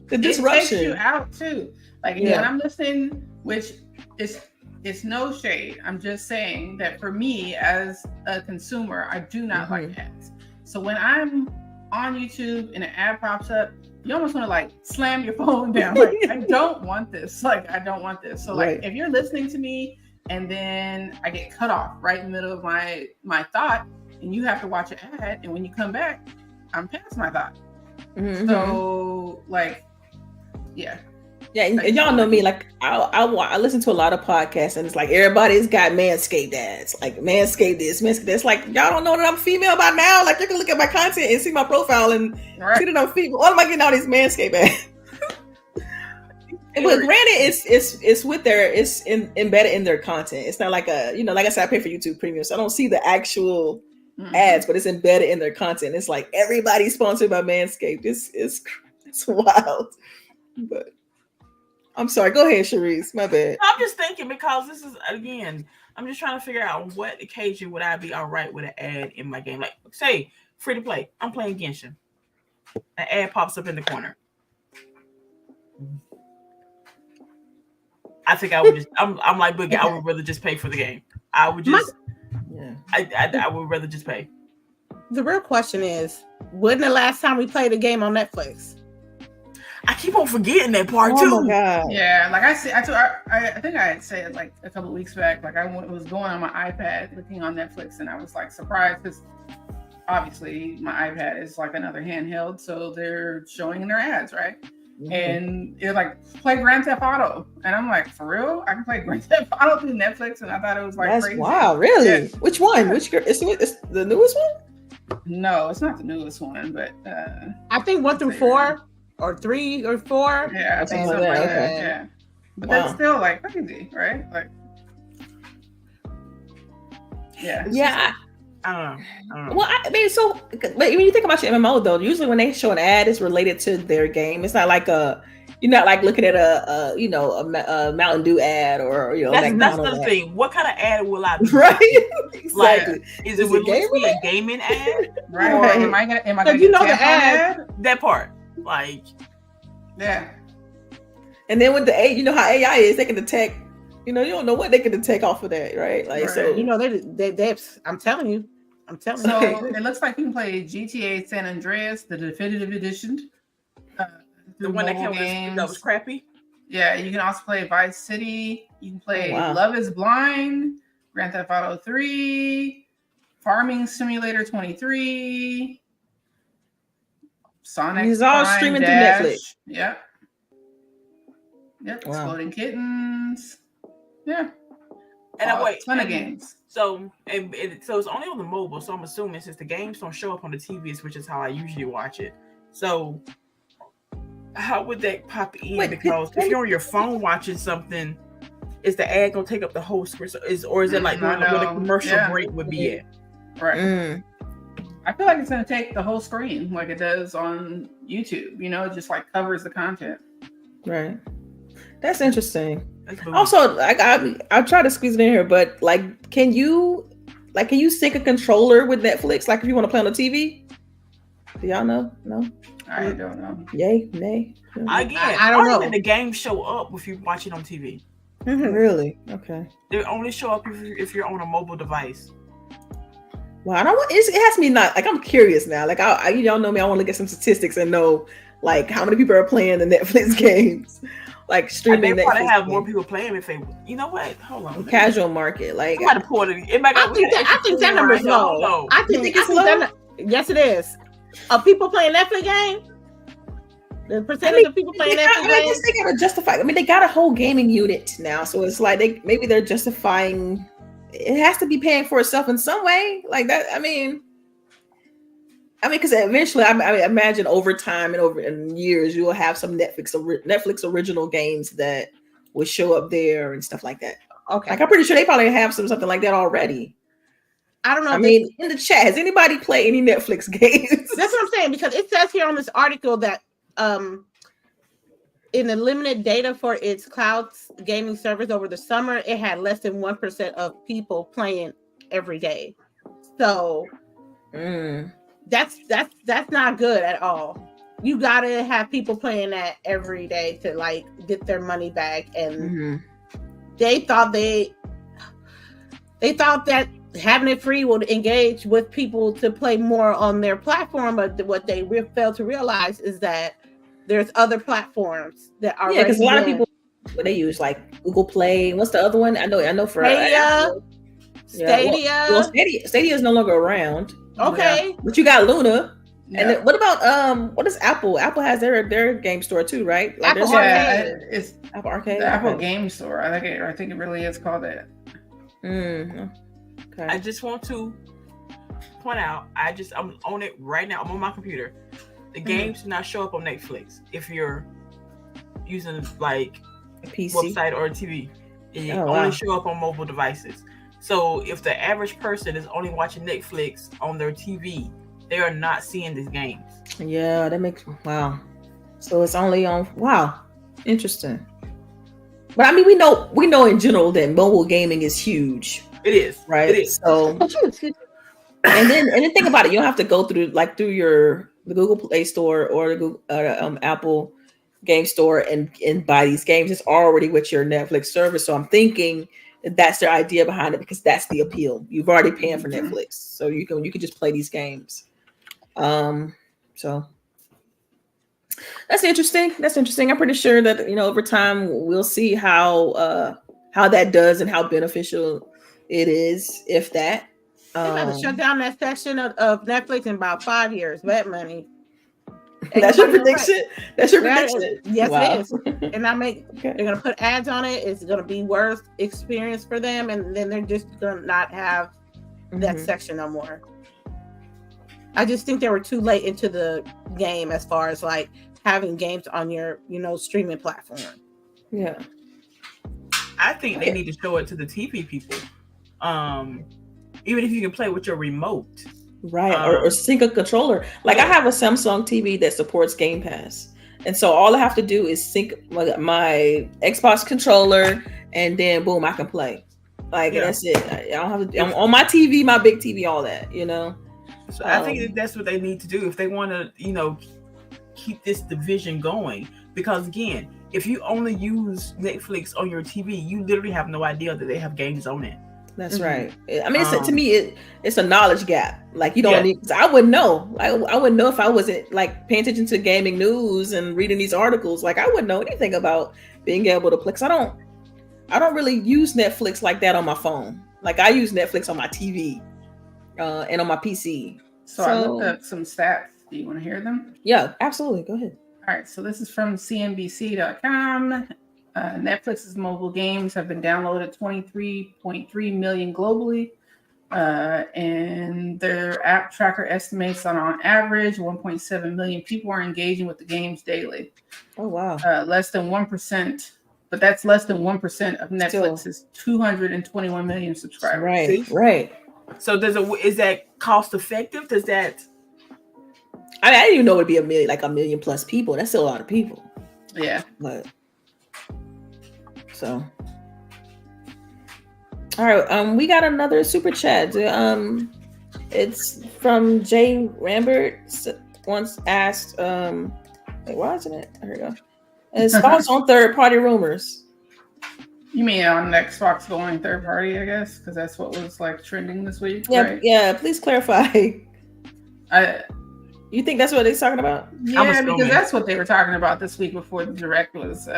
the disruption. It takes you out too. Like, when I'm listening, which it's no shade. I'm just saying that for me as a consumer, I do not like ads. So when I'm on YouTube and an ad pops up, you almost want to slam your phone down. Like, I don't want this. I don't want this. So if you're listening to me and then I get cut off right in the middle of my thought, and you have to watch an ad, and when you come back, I'm past my thought. So Yeah, and y'all know me. Like, I listen to a lot of podcasts, and it's like everybody's got Manscaped ads. Like, Manscaped this, Manscaped that. It's like, y'all don't know that I'm female by now. Like, you can look at my content and see my profile and see that I'm female. Why am I getting all these Manscaped ads? But granted, it's with it's embedded in their content. It's not like like I said, I pay for YouTube Premium, so I don't see the actual ads, but it's embedded in their content. It's like everybody's sponsored by Manscaped. It's wild, but. I'm sorry. Go ahead, Sharice. My bad. I'm just thinking, because this is, again, I'm just trying to figure out what occasion would I be all right with an ad in my game. Like, say, free to play. I'm playing Genshin. An ad pops up in the corner. I think I would just, I'm like Boogie. I would rather just pay for the game. I would just, I would rather just pay. The real question is, when the last time we played a game on Netflix? I keep on forgetting that part too. Oh my God. Yeah, like I think I had said a couple of weeks back, I was going on my iPad looking on Netflix, and I was surprised because obviously my iPad is another handheld, so they're showing their ads, right? and it's like play Grand Theft Auto, and I'm like, for real? I can play Grand Theft Auto through Netflix, and I thought it was like That's crazy. wow, really? Yeah. Which one? Which girl? It's the newest one? No, it's not the newest one, but I think 1 through 4 or 3 or 4. yeah, I think Oh, something like okay. that. Yeah, but Wow. that's still like crazy, right? Like, yeah, Yeah. I don't know. Well, I mean, so but when you think about your MMO though, usually when they show an ad, it's related to their game. It's not like you're not like looking at a Mountain Dew ad or That's McDonald's the ad. thing. What kind of ad will I be? Right? Like, Exactly. is Is it it game really a gaming ad? right. Right. Am I gonna But get you know a the tampon ad- That part. Like, Yeah, And then with the A, you know how AI is, they can detect. You don't know what they can detect off of that, right? Like so. Right. You know, they I'm telling you. so it looks like you can play GTA San Andreas, the definitive edition. the through one that mobile came that was crappy. Yeah, you can also play Vice City. You can play Oh, wow. Love is Blind, Grand Theft Auto 3, Farming Simulator 23, Sonic. These all Prime streaming through Dash. Netflix. Yep. Yep. Wow. Exploding Kittens. Yeah. And I wait. Ton of and games. So so it's only on the mobile. So I'm assuming since the games don't show up on the TVs, which is how I usually watch it. So how would that pop in? Wait, Because if you're on your phone watching something, is the ad gonna take up the whole screen? So or is it like I where the know. commercial Yeah. break would be at? Right. Mm. I feel like it's going to take the whole screen like it does on YouTube. It just like covers the content. Right. That's interesting. That's booty. Also, I'll try to squeeze it in here, but like, can you sync a controller with Netflix? Like, if you want to play on the TV? Do y'all know? No. I don't know. Yay? Nay? Again, I don't know. The games show up if you watch it on TV. Really? Okay. They only show up if you're on a mobile device. Well, I don't want. It has me not like I'm curious now. Like, y'all know me. I want to look at some statistics and know like how many people are playing the Netflix games, like streaming. They probably Netflix have more games. people playing if they. You know what? Hold on. Casual market, like I'm about to pull it. I think that number's low. I think it's I low? think yes, it is. Of people playing Netflix game. The percentage of people playing Netflix I games. guess they gotta justify. I mean, they got a whole gaming unit now, so it's like they're justifying. It has to be paying for itself in some way, like that. I mean, because eventually, I imagine over time and over in years, you will have some Netflix original games that will show up there and stuff like that. Okay. Like, I'm pretty sure they probably have something like that already. I don't know. I mean, in the chat, has anybody played any Netflix games? That's what I'm saying, because it says here on this article that in the limited data for its cloud gaming service over the summer, it had less than 1% of people playing every day. So that's not good at all. You gotta have people playing that every day to like get their money back. And they thought that having it free would engage with people to play more on their platform, but what they failed to realize is that there's other platforms that are because a lot of people they use like Google Play. What's the other one? I know for Stadia. Well, Stadia is no longer around. Okay, but you got Luna. Yeah. And then what about what is Apple? Apple has their game store too, right? Like Apple there's it's Apple Arcade. the Apple Game Store. I think it really is called that. Okay. I just want to point out, I'm on it right now. I'm on my computer. The games do not show up on Netflix if you're using like a PC website or a TV. It only show up on mobile devices. So if the average person is only watching Netflix on their TV, they are not seeing these games. Yeah, that makes So it's only on interesting. But I mean, we know in general that mobile gaming is huge. It is, right? It is. So, and then think about it. You don't have to go through the Google Play Store or the Google, Apple Game Store and buy these games. It's already with your Netflix service. So I'm thinking that's their idea behind it, because that's the appeal. You've already paying for Netflix, so you can just play these games. So that's interesting. I'm pretty sure that over time we'll see how that does and how beneficial it is, if that. They're going to shut down that section of Netflix in about 5 years. Bet money. And That's your you're right. prediction. That's your Yeah, prediction. yes, Wow. it is. And Okay. they're gonna put ads on it. It's gonna be worse experience for them, and then they're just gonna not have that Mhm. section no more. I just think they were too late into the game as far as like having games on your, streaming platform. Yeah. I think they need to show it to the TV people. Even if you can play with your remote. Right. Or sync a controller. Like I have a Samsung TV that supports Game Pass. And so all I have to do is sync my Xbox controller and then boom, I can play. Like that's it. I don't have to on my TV, my big TV, all that, So I think that's what they need to do if they want to, keep this division going. Because again, if you only use Netflix on your TV, you literally have no idea that they have games on it. That's right. I mean, to me, it's a knowledge gap. Like you don't need. I wouldn't know. I wouldn't know if I wasn't like paying attention to gaming news and reading these articles. Like I wouldn't know anything about being able to play. Cause I don't really use Netflix like that on my phone. Like I use Netflix on my TV and on my PC. So I looked up some stats. Do you want to hear them? Yeah, absolutely. Go ahead. All right. So this is from CNBC.com. Netflix's mobile games have been downloaded 23.3 million globally. And their app tracker estimates on average 1.7 million people are engaging with the games daily. Oh, wow. Less than 1%, but that's less than 1% of Netflix's 221 million subscribers. Right, right. So is that cost effective? Does that... I didn't even know it'd be a million plus people. That's still a lot of people. Yeah. But so, all right. We got another super chat. It's from Jay Rambert. Once asked, wait, why isn't it? Here we go. It's thoughts on third-party rumors. You mean on Xbox going third party? I guess because that's what was like trending this week. Yeah, right? yeah. Please clarify. You think that's what they're talking about? Yeah, because that's what they were talking about this week before the direct was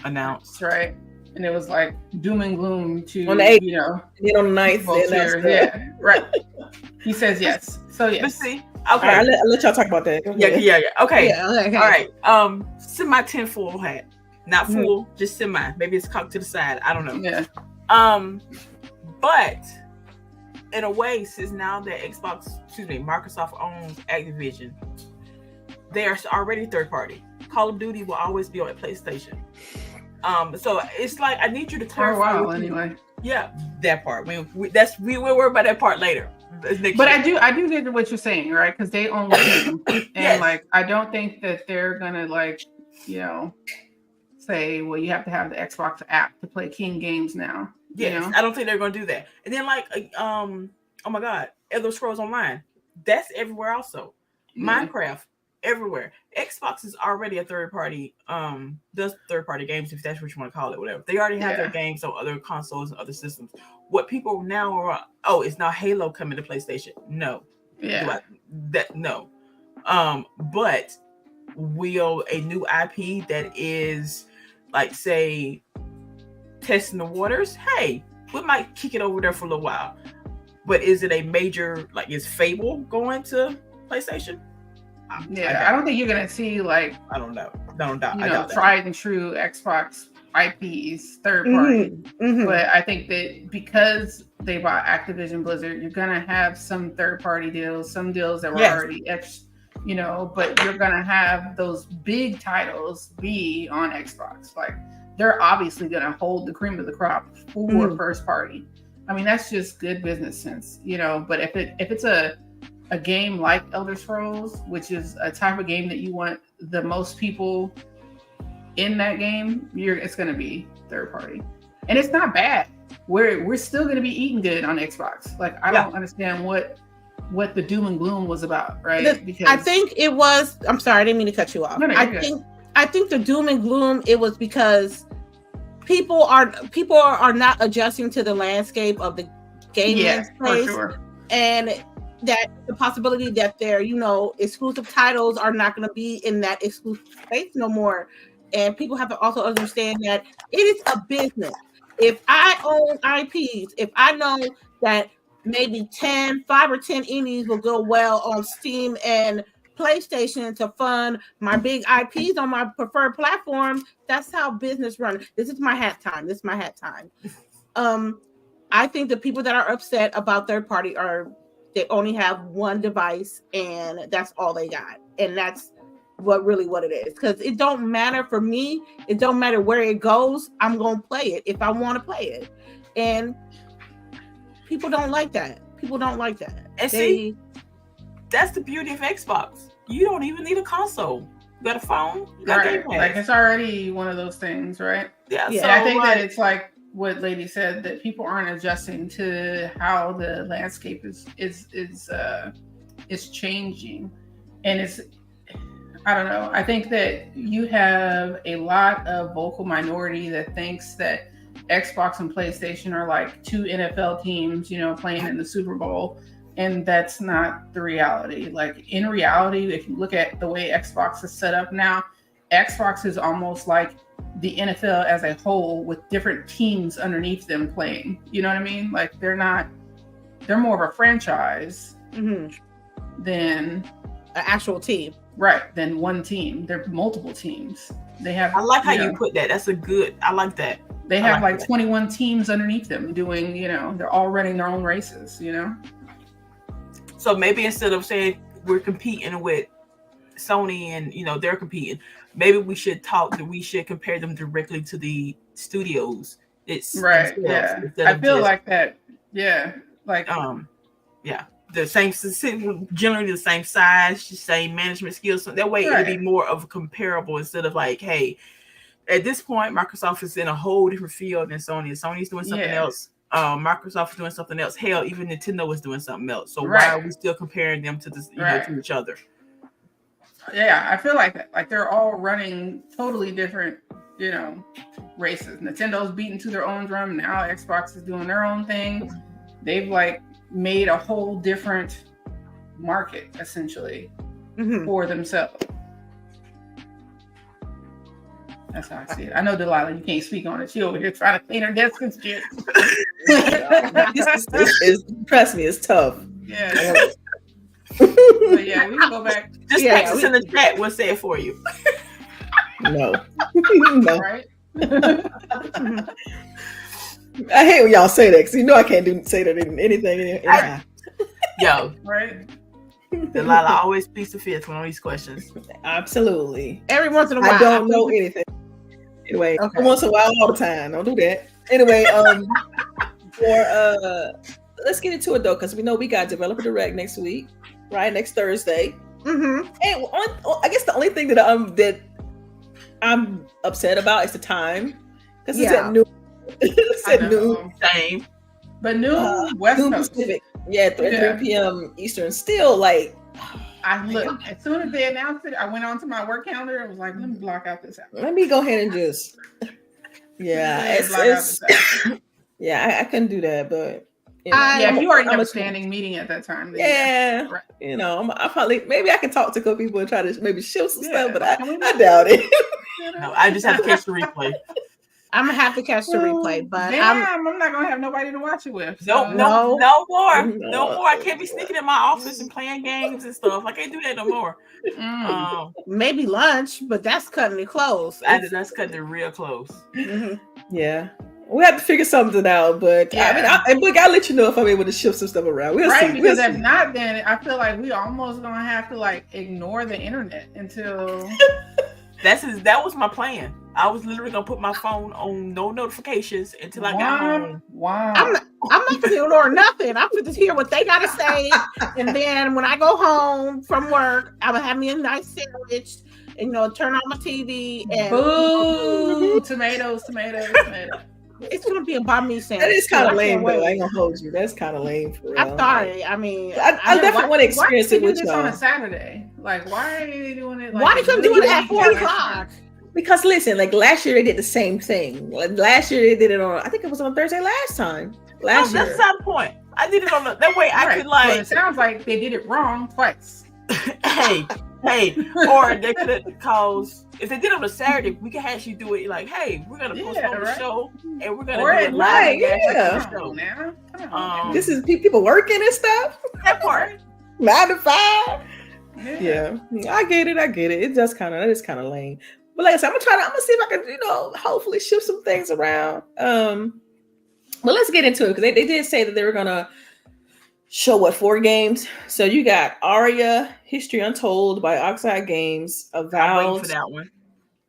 announced, right? And it was like doom and gloom to on the 8th, then on the 9th. Yeah, right. He says yes. So yes. Let's see. Okay, I'll let y'all talk about that. Yeah. Okay. Yeah, okay. All right. Semi tinfoil hat, not full, just semi. Maybe it's cocked to the side. I don't know. Yeah. But in a way, since now that Microsoft owns Activision, they are already third party. Call of Duty will always be on PlayStation. So it's like I need you to clarify. For a while, anyway. Yeah, that part. We'll worry about that part later. But I do get what you're saying, right? Because they own King, and like I don't think that they're gonna say, well, you have to have the Xbox app to play King games now. Yes, I don't think they're gonna do that. And then oh my God, Elder Scrolls Online, that's everywhere also. Yeah. Minecraft, everywhere. Xbox is already a third party, does third party games, if that's what you want to call it, whatever. They already have their games on other consoles and other systems. What people now are, is now Halo coming to PlayStation? No. Yeah. No. But will a new IP that is like, say, testing the waters, hey, we might kick it over there for a little while. But is it a major, like, is Fable going to PlayStation? I don't think you're gonna see like, I don't know. Tried and true Xbox IPs third party. But I think that because they bought Activision Blizzard, you're gonna have some third party deals, some deals that were already but you're gonna have those big titles be on Xbox. Like they're obviously gonna hold the cream of the crop for first party. I mean, that's just good business sense, but if it's a game like Elder Scrolls, which is a type of game that you want the most people in that game, it's going to be third party, and it's not bad. We're still going to be eating good on Xbox. Like I don't understand what the doom and gloom was about, right? Because I think it was. I'm sorry, I didn't mean to cut you off. No, I think the doom and gloom, it was because people are not adjusting to the landscape of the gaming space, for sure. And that the possibility that their exclusive titles are not going to be in that exclusive space no more. And people have to also understand that it is a business. If I own IPs, if I know that maybe 5 or 10 indies will go well on Steam and PlayStation to fund my big IPs on my preferred platform. That's how business runs. This is my hat time. I think the people that are upset about third party they only have one device and that's all they got. And that's what it is. Because it don't matter for me. It don't matter where it goes. I'm going to play it if I want to play it. And people don't like that. And see, that's the beauty of Xbox. You don't even need a console. You got a phone. You got right. Like it's already one of those things, right? Yeah. So I think that it's like what Lady said, that people aren't adjusting to how the landscape is changing, and I don't know. I think that you have a lot of vocal minority that thinks that Xbox and PlayStation are like two NFL teams, playing in the Super Bowl. And that's not the reality. Like in reality, if you look at the way Xbox is set up now, Xbox is almost like the NFL as a whole with different teams underneath them playing. You know what I mean? Like they're more of a franchise than an actual team. Right, than one team. They're multiple teams. They have. I like how you put that. I like that. They have like 21 teams underneath them doing, they're all running their own races, So maybe instead of saying we're competing with Sony and they're competing, maybe we should compare them directly to the studios. It's right. Yeah. I feel like that. Yeah. Like yeah. The same, generally the same size, same management skills. So that way it'd be more of a comparable instead of like, hey, at this point, Microsoft is in a whole different field than Sony. Sony's doing something else. Microsoft is doing something else. Hell, even Nintendo is doing something else. So why are we still comparing them to this, to each other? Yeah, I feel like that. Like they're all running totally different, races. Nintendo's beating to their own drum. Now Xbox is doing their own thing. They've like made a whole different market essentially for themselves. That's how I see it. I know, Delilah, you can't speak on it. She over here trying to clean her desk and shit. Trust me, it's tough. Yeah. But yeah, we can go back. Just text us in the chat. We'll say it for you. No. No. Right? I hate when y'all say that because I can't say that in anything. Yo. Right? Delilah always pleads the fifth on these questions. Absolutely. Every once in a while. I don't know anything. Anyway, once in a while, all the time. Don't do that. Anyway, let's get into it though, because we know we got Developer Direct next week, right? Next Thursday. And I guess the only thing that I'm upset about is the time, because it's at noon. It's at noon. Same. But noon West Coast. Pacific. Yeah, 3 p.m. Eastern. Still like. I looked as soon as they announced it. I went onto my work calendar and was like, "Let me block out this hour. Let me go ahead and just." Yeah, I couldn't do that, but you already have a standing meeting at that time. Yeah, right. I probably maybe I can talk to a couple people and try to maybe shift some stuff, but I doubt it. No, I just have to catch the replay. I'm gonna have to catch the replay, but I'm not gonna have nobody to watch it with. So. No more. I can't be sneaking in my office and playing games and stuff. I can't do that no more. Maybe lunch, but that's cutting it close. That's cutting it real close. Yeah, we have to figure something out. But I'll let you know if I'm able to shift some stuff around. We'll see. Because if not, then I feel like we almost gonna have to like ignore the internet until. That was my plan. I was literally gonna put my phone on no notifications until I got home. Wow! I'm not gonna ignore nothing. I'm gonna just hear what they gotta say, and then when I go home from work, I'm gonna have me a nice sandwich, and turn on my TV and boo, tomatoes. It's gonna be a banh mi sandwich. That is kind of lame, though. I ain't gonna hold you. That's kind of lame for real. I'm sorry. I mean, I definitely want to experience it with you. Why on a Saturday? Like, why are they doing it? Why they couldn't do it at 4:00? Because listen, like last year they did the same thing. Like last year they did it on, I think it was on Thursday last time. Last year. That's some point. I did it on that way. I could like. Well, it sounds like they did it wrong twice. hey, or they could have caused. If they did it on a Saturday, we could actually do it like, hey, we're gonna postpone the show and we're gonna do it live. This is people working and stuff. That part. 9 to 5. Yeah, I get it. It just kind of, lame. But like I said, I'm gonna see if I can, hopefully shift some things around. But let's get into it because they did say that they were gonna show 4 games. So you got Aria, History Untold by Oxide Games, I'm waiting Avowed for that one.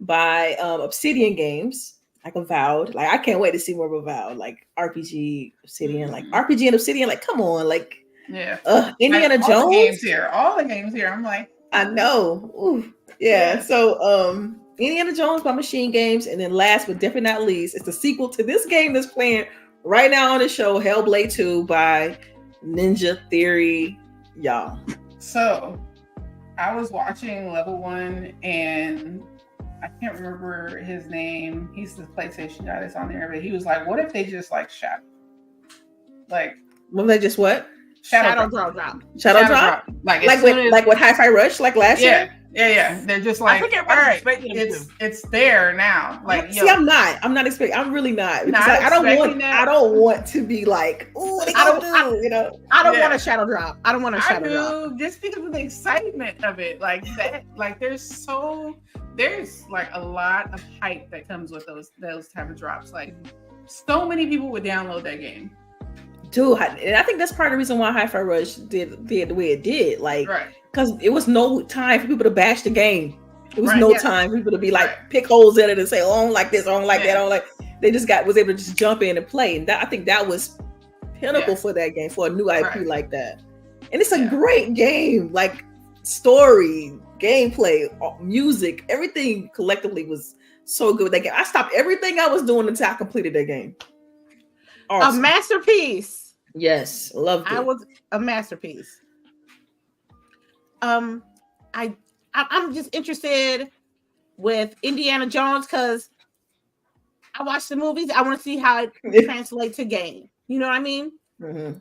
by Obsidian Games, like Avowed. Like I can't wait to see more of Avowed, like RPG Obsidian, like RPG and Obsidian. Like come on, like Indiana Like, Jones. All the games here. I'm like, I know. Ooh, yeah. So Indiana Jones by Machine Games, and then last but definitely not least, it's the sequel to this game that's playing right now on the show, Hellblade 2 by Ninja Theory, y'all. So I was watching Level 1 and I can't remember his name. He's the PlayStation guy that's on there, but he was like, what if they just like Shadow? Like, What they just what? Shadow drop. Shadow drop? Like with Hi-Fi Rush, like last year? Yeah. They're just like, all right, it's there now. Like, see, I'm not expecting. I'm really not because I don't want to be like, ooh, what I don't want a shadow drop. I don't want a shadow drop. Just because of the excitement of it, like that. Like there's like a lot of hype that comes with those type of drops. Like so many people would download that game. Dude, and I think that's part of the reason why Hi-Fi Rush did the way it did. Like, because it was no time for people to bash the game. It was no time for people to be like pick holes in it and say, "Oh, I don't like this, I don't like that, I don't like." They just was able to just jump in and play, and I think that was pinnacle for that game, for a new IP like that. And it's a great game, like story, gameplay, music, everything collectively was so good with that game. I stopped everything I was doing until I completed that game. Awesome. A masterpiece. Yes, loved it. I was a masterpiece. I'm just interested with Indiana Jones because I watched the movies. I want to see how it translates to game. You know what I mean? Mm-hmm.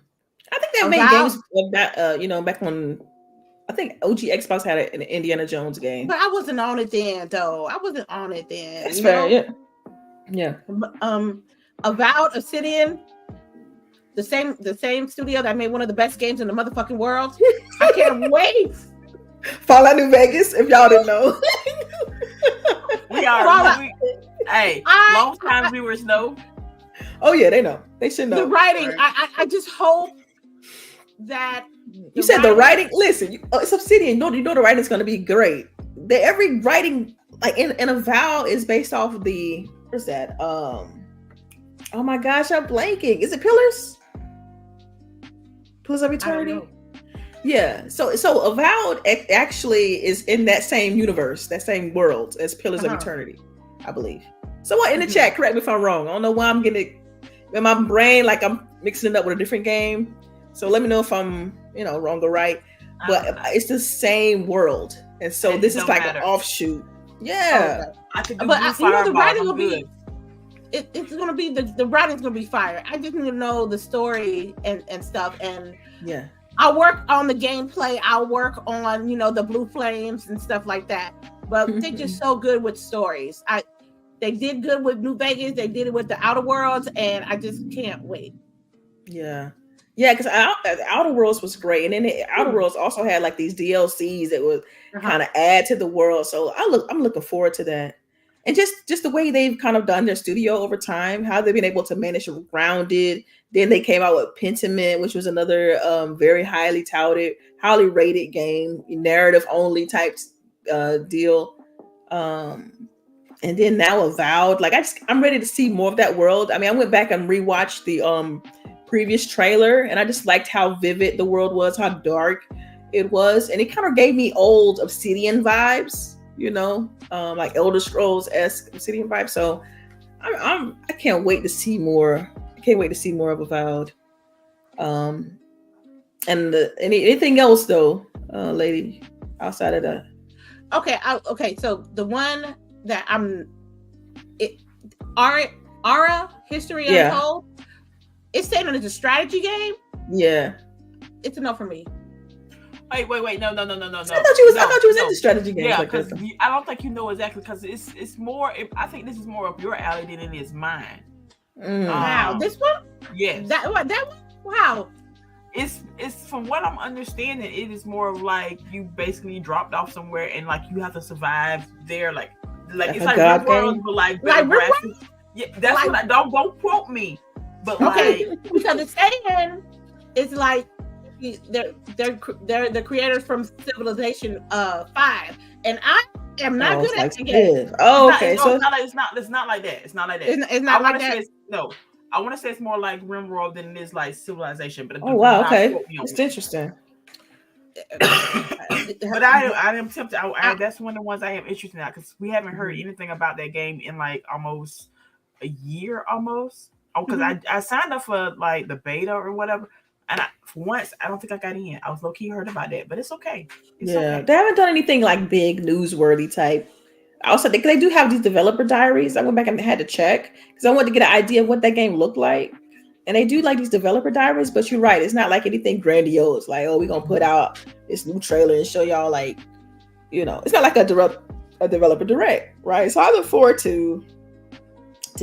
I think they made games like that. Back when I think OG Xbox had an Indiana Jones game, but I wasn't on it then, though. That's fair. Yeah. Avowed, Obsidian, the same studio that made one of the best games in the motherfucking world. I can't wait. Fallout New Vegas, if y'all didn't know. We are. Long time viewers know. Oh yeah, they know. They should know. The writing. I just hope that you said the writing. Listen, it's Obsidian. You know the writing's going to be great. Every writing, like in Avowed, is based off of the. What's that? Oh my gosh, I'm blanking. Is it Pillars? Pillars of Eternity? Yeah. So Avowed actually is in that same universe, that same world as Pillars of Eternity, I believe. Someone in the chat, correct me if I'm wrong. I don't know why I'm getting it in my brain, like I'm mixing it up with a different game. So let me know if I'm, wrong or right. But it's the same world. And so this is like an offshoot. Yeah. I think the writing will be it's gonna be the writing's gonna be fire. I just need to know the story and stuff. And I'll work on the gameplay. I'll work on the blue flames and stuff like that. But they're just so good with stories. They did good with New Vegas. They did it with the Outer Worlds, and I just can't wait. Yeah, because Outer Worlds was great, and then the Outer Worlds also had like these DLCs that would kind of add to the world. So I'm looking forward to that. And just the way they've kind of done their studio over time, how they've been able to manage Grounded. Then they came out with Pentiment, which was another very highly touted, highly rated game, narrative only type deal. And then now Avowed. Like I'm ready to see more of that world. I mean, I went back and rewatched the previous trailer, and I just liked how vivid the world was, how dark it was, and it kind of gave me old Obsidian vibes. Like Elder Scrolls-esque Obsidian vibe. So I can't wait to see more. I can't wait to see more of Avowed. And anything else though, lady, outside of that? Okay. So the one that Aria History Untold. It's saying it's a strategy game. Yeah, it's enough for me. Wait, no. I thought you was into strategy games. Yeah, because I don't think you know exactly, because it's more. I think this is more up your alley than it is mine. Wow, this one? Yes. That one? Wow. it's from what I'm understanding, it is more of like you basically dropped off somewhere and like you have to survive there, like it's a like God Rimworld, game? but like better graphics. Yeah, that's Like- what I don't quote me, but Okay, like because it's saying it's like they're the creators from Civilization 5, and I am not Oh, good it's at like the game. Civ. Oh, okay. it's So not like it's not like that. It's not like that. It's not I like want to say that. it's, no. I want to say it's more like Rimworld than it is like Civilization. But oh wow, do not okay. quote me on It's it. interesting. But I am tempted. That's one of the ones I am interested in because we haven't heard anything about that game in like almost a year almost. Oh, because I signed up for like the beta or whatever, and for once I don't think I got in. I was low key heard about that, but it's okay. It's okay. They haven't done anything like big newsworthy type. Also, they do have these developer diaries. I went back and had to check because I wanted to get an idea of what that game looked like. And they do like these developer diaries, but you're right, it's not like anything grandiose. Like, oh, we're gonna put out this new trailer and show y'all, like, it's not like a developer direct, right? So I look forward to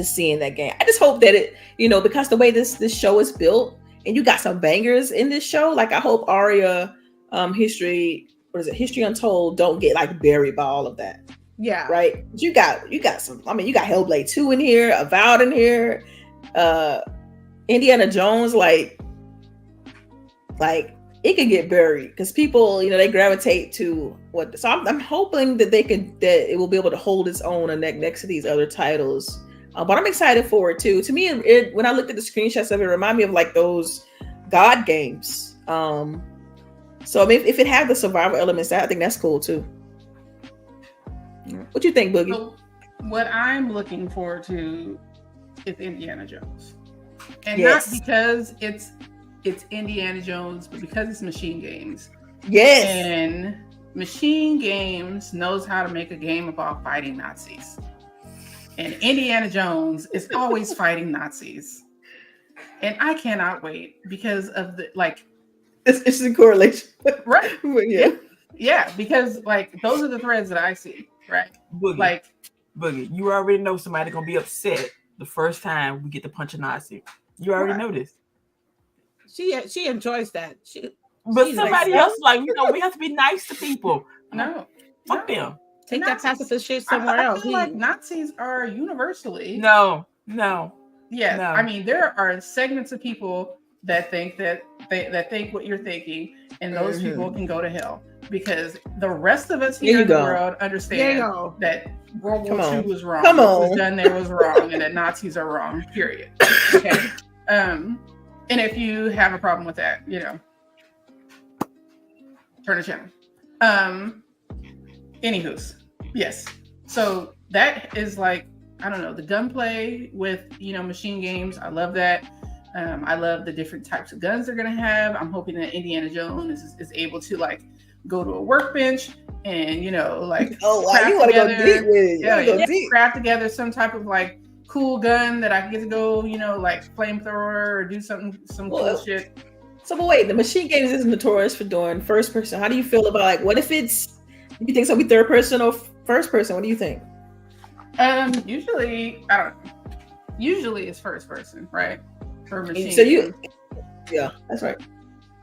seeing that game. I just hope that it, because the way this show is built, and you got some bangers in this show. Like, I hope Aria, History Untold, don't get like buried by all of that. Yeah. Right. You got some. I mean, you got Hellblade 2 in here, Avowed in here, Indiana Jones. Like it could get buried because people, they gravitate to what. So I'm hoping that that it will be able to hold its own next to these other titles. But I'm excited for it too. To me, when I looked at the screenshots of it, reminded me of like those God games. So I mean, if it had the survival elements, I think that's cool too. What do you think, Boogie? So what I'm looking forward to is Indiana Jones, and Yes. not because it's Indiana Jones, but because it's Machine Games. Yes. And Machine Games knows how to make a game about fighting Nazis. And Indiana Jones is always fighting Nazis. And I cannot wait because of the it's interesting correlation. Right. Yeah. Yeah, because those are the threads that I see, right? Boogie, you already know somebody gonna be upset the first time we get to punch a Nazi. You already know this. She enjoys that. But somebody else, we have to be nice to people. Fuck them. Take that pacifist shit somewhere else. I feel like Nazis are universally. No. Yes, no. I mean there are segments of people that think that think what you're thinking, and those people can go to hell because the rest of us here in the world understand that World War II was wrong. What was done there was wrong, and that Nazis are wrong. Period. Okay. And if you have a problem with that, turn the channel. Anywho's, yes. So that is I don't know, the gunplay with Machine Games. I love that. I love the different types of guns they're gonna have. I'm hoping that Indiana Jones is able to go to a workbench and oh wow, you want to go deep with it. Craft together some type of cool gun that I can get to go flamethrower or do some cool shit. So but wait, the Machine Games is notorious for doing first person. How do you feel about what if it's? You think it's gonna be third person or first person? What do you think? Usually, I don't know. Usually it's first person, right? For Machine. So yeah, that's right.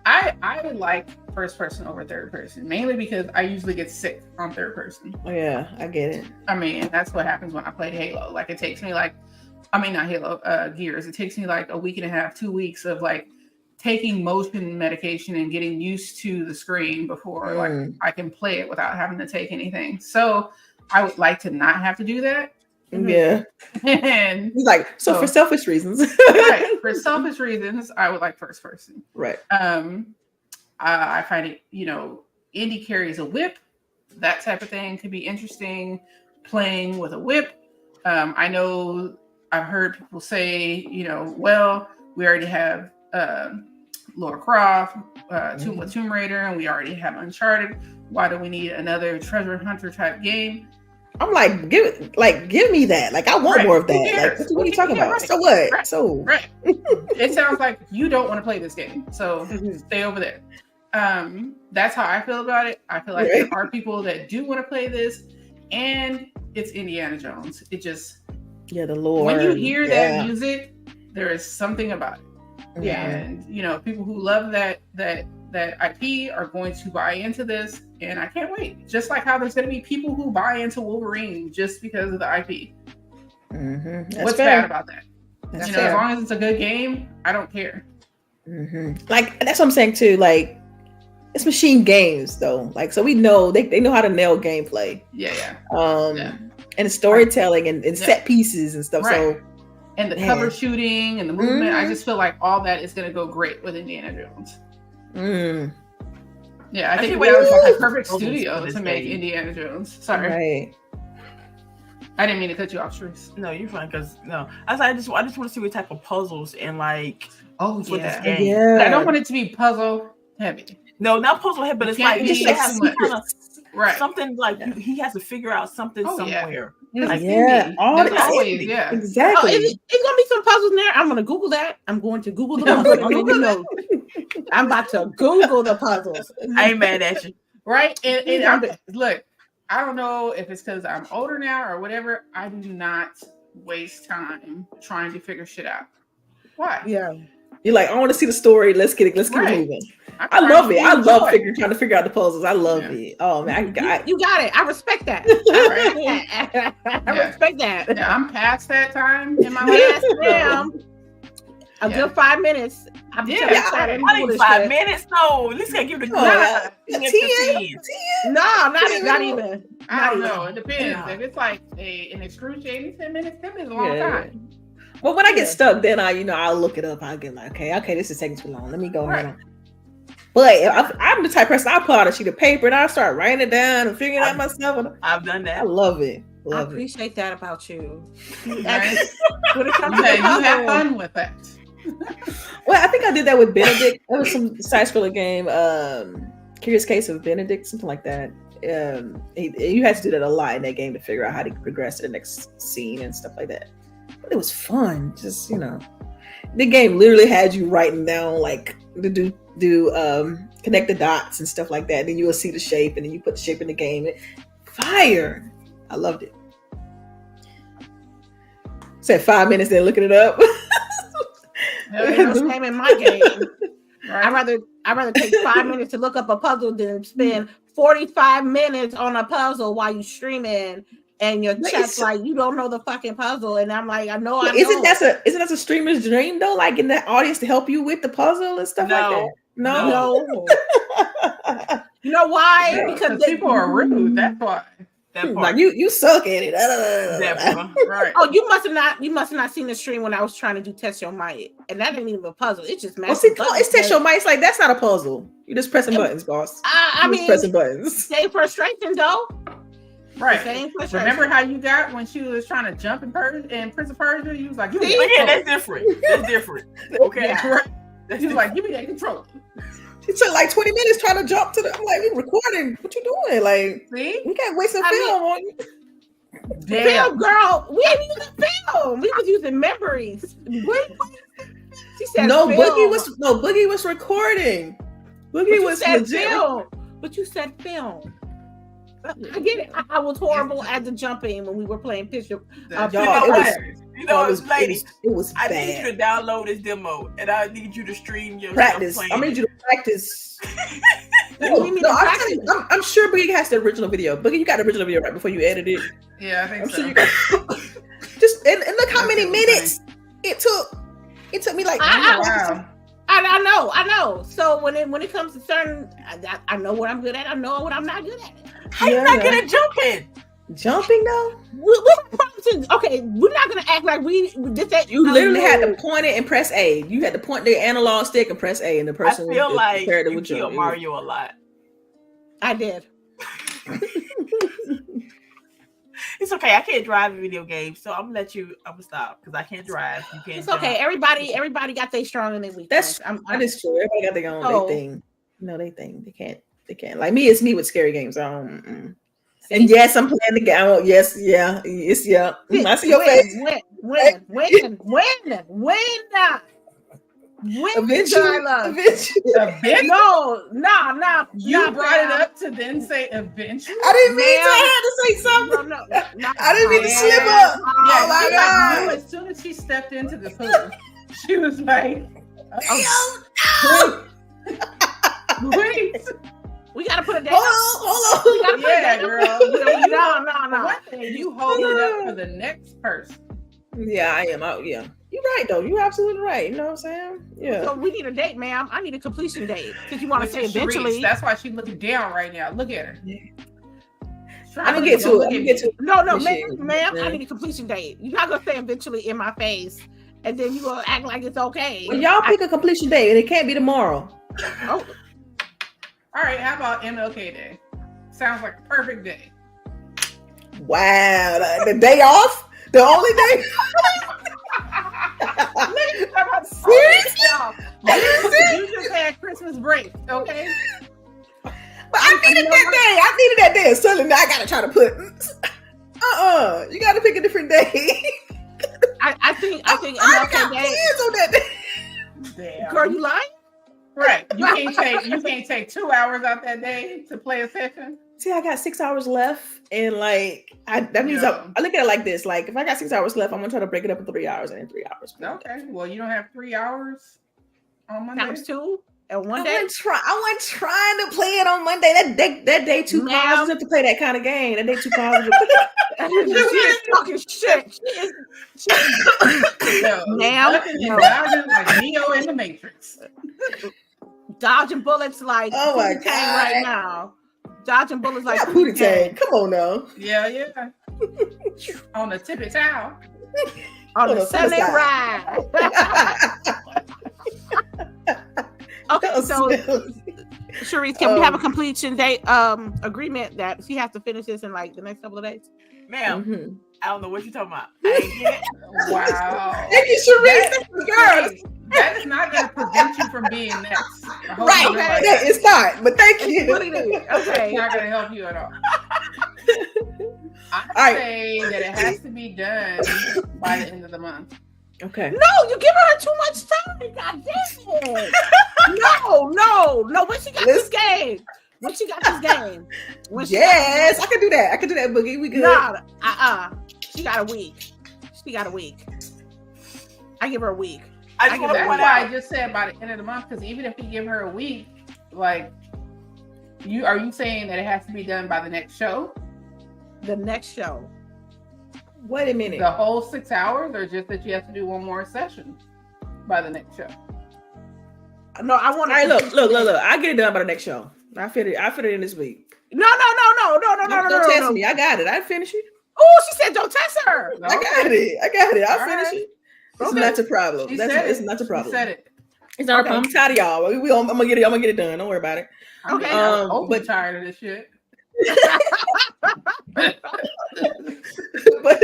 I would like first person over third person, mainly because I usually get sick on third person. Oh yeah, I get it. I mean, that's what happens when I play Halo. It takes me not Halo, Gears. It takes me a week and a half, 2 weeks of taking motion medication and getting used to the screen before I can play it without having to take anything. So I would like to not have to do that. Yeah. And he's so for selfish reasons. Right. For selfish reasons, I would like first person. Right. I find it, Indy carries a whip. That type of thing could be interesting. Playing with a whip. I know I've heard people say, well, we already have Lara Croft, Tomb Raider, and we already have Uncharted. Why do we need another treasure hunter type game? I'm give me that. I want more of that. What are you talking about? Right. So what? Right. So right. It sounds like you don't want to play this game, so stay over there. That's how I feel about it. I feel like there are people that do want to play this, and it's Indiana Jones. It just the lore. When you hear that music, there is something about it. And people who love that IP are going to buy into this, and I can't wait. Just like how there's going to be people who buy into Wolverine just because of the IP. What's bad about that? As long as it's a good game, I don't care. Like that's what I'm saying too. Like it's machine games though. Like so we know they know how to nail gameplay. And storytelling and set pieces and stuff. Right. So and the cover shooting and the movement, I just feel like all that is going to go great with Indiana Jones. Yeah, I think we have a perfect studio to make Indiana Jones. Sorry. Right. I didn't mean to cut you off, Shreese. No, you're fine. I just want to see what type of puzzles and like. For this game. Yeah. But I don't want it to be puzzle heavy. No, not puzzle heavy, but it's like just something like he has to figure out something somewhere. Like always, exactly. It's gonna be some puzzles in there. I'm gonna Google that. I'm going to Google the puzzles. I'm about to Google the puzzles. I ain't mad at you, right? And look, I don't know if it's because I'm older now or whatever. I do not waste time trying to figure shit out. Why? Yeah. You're like, I want to see the story. Let's get it moving. I love it. I love trying to figure out the puzzles. I love it. Oh man, you got it. I respect that. I respect that. Yeah, I'm past that time in my life. Yes, a good 5 minutes. I think 5 minutes. No, at least I give the good. 10. No, not even. I don't know. It depends. If it's like an excruciating 10 minutes, 10 minutes is a long time. Well, when I get stuck, then I'll look it up. I'll get like, okay, this is taking too long. Let me go ahead. But I'm the type of person, I'll pull out a sheet of paper and I'll start writing it down and figuring it out myself. I've done that. I love it. I appreciate that about you. Right? When it comes to you have fun with that. Well, I think I did that with Benedict. That was some side-scroller game, Curious Case of Benedict, something like that. You had to do that a lot in that game to figure out how to progress to the next scene and stuff like that. But it was fun. Just the game literally had you writing down like to do connect the dots and stuff like that. Then you will see the shape, and then you put the shape in the game. Fire! I loved it. Said 5 minutes, then looking it up. Same in my game. Right. I'd rather take 5 minutes to look up a puzzle than spend 45 minutes on a puzzle while you streaming. And your chat's like, you don't know the fucking puzzle, and I'm like, I know. Isn't that a streamer's dream though? Like in the audience to help you with the puzzle and stuff like that. No. You know why? Yeah, because people are rude. That's why. That part. Like you suck at it. Right. Oh, you must have not seen the stream when I was trying to do test your might, and that ain't even a puzzle. It's just it's test your might. It's like that's not a puzzle. You just pressing buttons, boss. I mean, pressing buttons. Same frustration though. Right. Remember how you got when she was trying to jump in Prince of Persia? You was like, that's different. That's different. Okay. Right. She was like, give me that control. She took like 20 minutes trying to jump to the. I'm like, we recording. What you doing? Like, see, we can't waste some film on you. Film, girl. We ain't using film. We was using memories. She said no. Film. Boogie was recording. Boogie was legit. Film. But you said film. I get it. I was horrible at the jumping when we were playing picture. It was I bad. need you to download this demo, and I need you to stream your practice. I need you to practice. I'm sure Boogie has the original video. Boogie, you got the original video right before you edited it. Yeah, I think so. Sure you got. Just and look how many minutes it took. It took me like. Wow. I know. So when it comes to certain, I know what I'm good at. I know what I'm not good at. How you not good at jumping? Jumping though? Okay, we're not gonna act like we did that. You literally had to point it and press A. You had to point the analog stick and press A, and the person. I feel like you killed Mario a lot. I did. It's okay. I can't drive a video game, so I'm gonna stop because I can't drive. You can't. It's okay. Everybody got their strong and their weak. That is true. Everybody got their own thing. No, they think they can't. Like me, it's me with scary games. And yes, I'm playing the game. Yes, yeah, it's yeah. I see your face. When? Eventually. No. You brought it up to then say eventually. I didn't mean to. I had to say something. No. I didn't mean to slip up. Oh my God. As soon as she stepped into the pool, she was like, Oh, Please. we gotta put a date. Hold on. Yeah, girl. No. One thing, you hold it up for the next person. Yeah, I am out. Yeah, you're right though. You're absolutely right. You know what I'm saying? Yeah. So we need a date, ma'am. I need a completion date. Because you want to Which say is Sharice. eventually. That's why she's looking down right now. Look at her. I'm gonna get to it. I'm gonna get to it. No, Appreciate ma'am. it. I need a completion date. You're not gonna say eventually in my face, and then you gonna act like it's okay. Well, y'all pick a completion date, and it can't be tomorrow. Oh, All right, how about MLK Day? Sounds like a perfect day. Wow, the day off, the only day. Seriously? You just had Christmas break, okay? But I needed that day. And suddenly now I gotta try to put. You gotta pick a different day. I think I got MLK Day. plans on that day. Damn. Girl, you lying? Right. You can't take 2 hours out that day to play a session. See, I got 6 hours left, and that means Yeah. I look at it like this: like if I got 6 hours left, I'm gonna try to break it up in 3 hours and in 3 hours. Okay. Well, you don't have 3 hours on Monday. Times 2 and one I day. wasn't trying to play it on Monday. That day too Ma'am. positive to play that kind of game. That day too positive. She is talking shit. Ma'am, Nothing is dodging like Neo in the Matrix. Dodging bullets like Oh my Pootie Tang right God. now. Dodging bullets like Not Pootie Tang. Come on now. Yeah. On the tippy towel. On On the the flip Sunday side. ride. Okay, so Sharice, can we have a completion date agreement that she has to finish this in like the next couple of days? Ma'am, Mhm. I don't know what you're talking about. I ain't get it. Wow. Thank you, Sharice. Girl. That is not going to prevent you from being next. I hope Right. you realize That- that. It's not. But thank you. What it is? Okay. It's not going to help you at all. I All right. say that it has to be done by the end of the month. Okay. No, you're giving her too much time. God damn it. No. When she got this game. Yes, I can do that. Boogie. We good. Nah, She got a week. I give her a week. I just want to That's point why I out. just said by the end of the month, because even if we give her a week, like, are you saying that it has to be done by the next show? The next show. Wait a minute. The whole 6 hours, or just that you have to do one more session by the next show? No, I want All right, look. I get it done by the next show. I fit it in this week. No. Don't test me. I got it. I finish it. Oh, she said don't test her. No? I got it. I'll All finish right. it. It's Okay. not a problem. She It's said not a She problem. said it. It's not Okay. a problem. I'm tired of y'all. I'm gonna get it done. Don't worry about it. Okay. I'm but- tired of this shit. But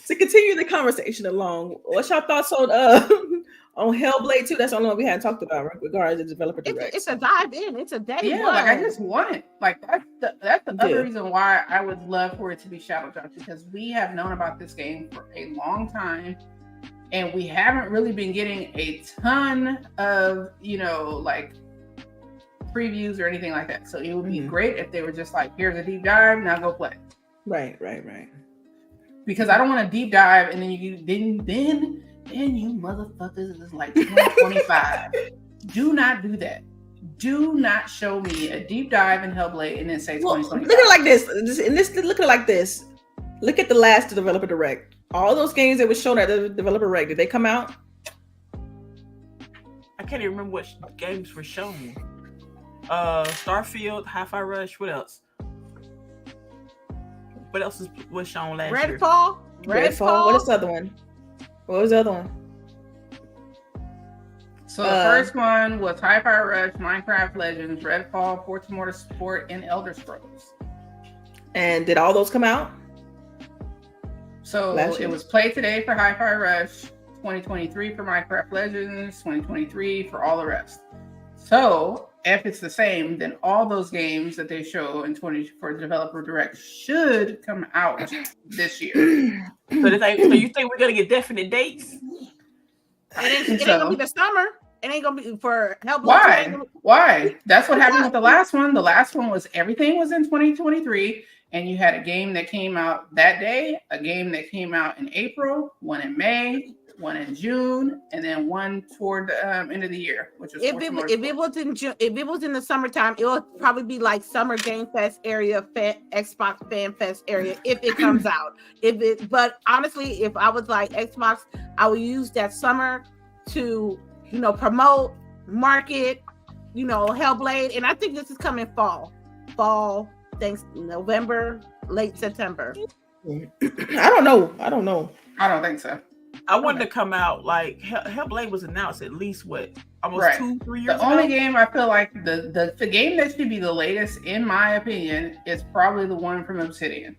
to continue the conversation along, what's your thoughts on Hellblade 2? That's the only one we hadn't talked about, right? Regarding the developer direct. It's a dive in. It's a day Yeah, one. like I just want it. Like that's the Yeah. other reason why I would love for it to be shadow dropped, because we have known about this game for a long time, and we haven't really been getting a ton of like previews or anything like that. So it would be Mhm. great if they were just like, here's a deep dive, now go play. Right. Because I don't want to deep dive and then you motherfuckers is like 2025. Do not do that. Do not show me a deep dive in Hellblade and then say Well, 2025. look at it like this. Look at it like this. Look at the last developer direct. All those games that were shown at the developer direct, did they come out? I can't even remember what games were shown. Starfield, Hi-Fi Rush. What else? What else was shown last year? Redfall. What is the other one? What was the other one? So the first one was Hi-Fi Rush, Minecraft Legends, Redfall, Forza Motorsport, and Elder Scrolls. And did all those come out? So Last year. it was Play Today for Hi-Fi Rush, 2023 for Minecraft Legends, 2023 for all the rest. So if it's the same, then all those games that they show in for Developer Direct should come out this year. So you think we're gonna get definite dates? It ain't gonna be the summer. It ain't gonna be for Hellblade. Why? Why? That's what happened with the last one. The last one was everything was in 2023, and you had a game that came out that day, a game that came out in April, one in May, one in June, and then one toward the end of the year, which was if it was in June, if it was in the summertime, it would probably be like Summer Game Fest area, Xbox Fan Fest area if it comes out. But honestly, if I was like Xbox, I would use that summer to promote, market, Hellblade, and I think this is coming fall, thanks November, late September. I don't know. I don't think so. I wanted to come out like Hellblade was announced at least almost 2-3 years ago. The only game I feel like the game that should be the latest, in my opinion, is probably the one from Obsidian.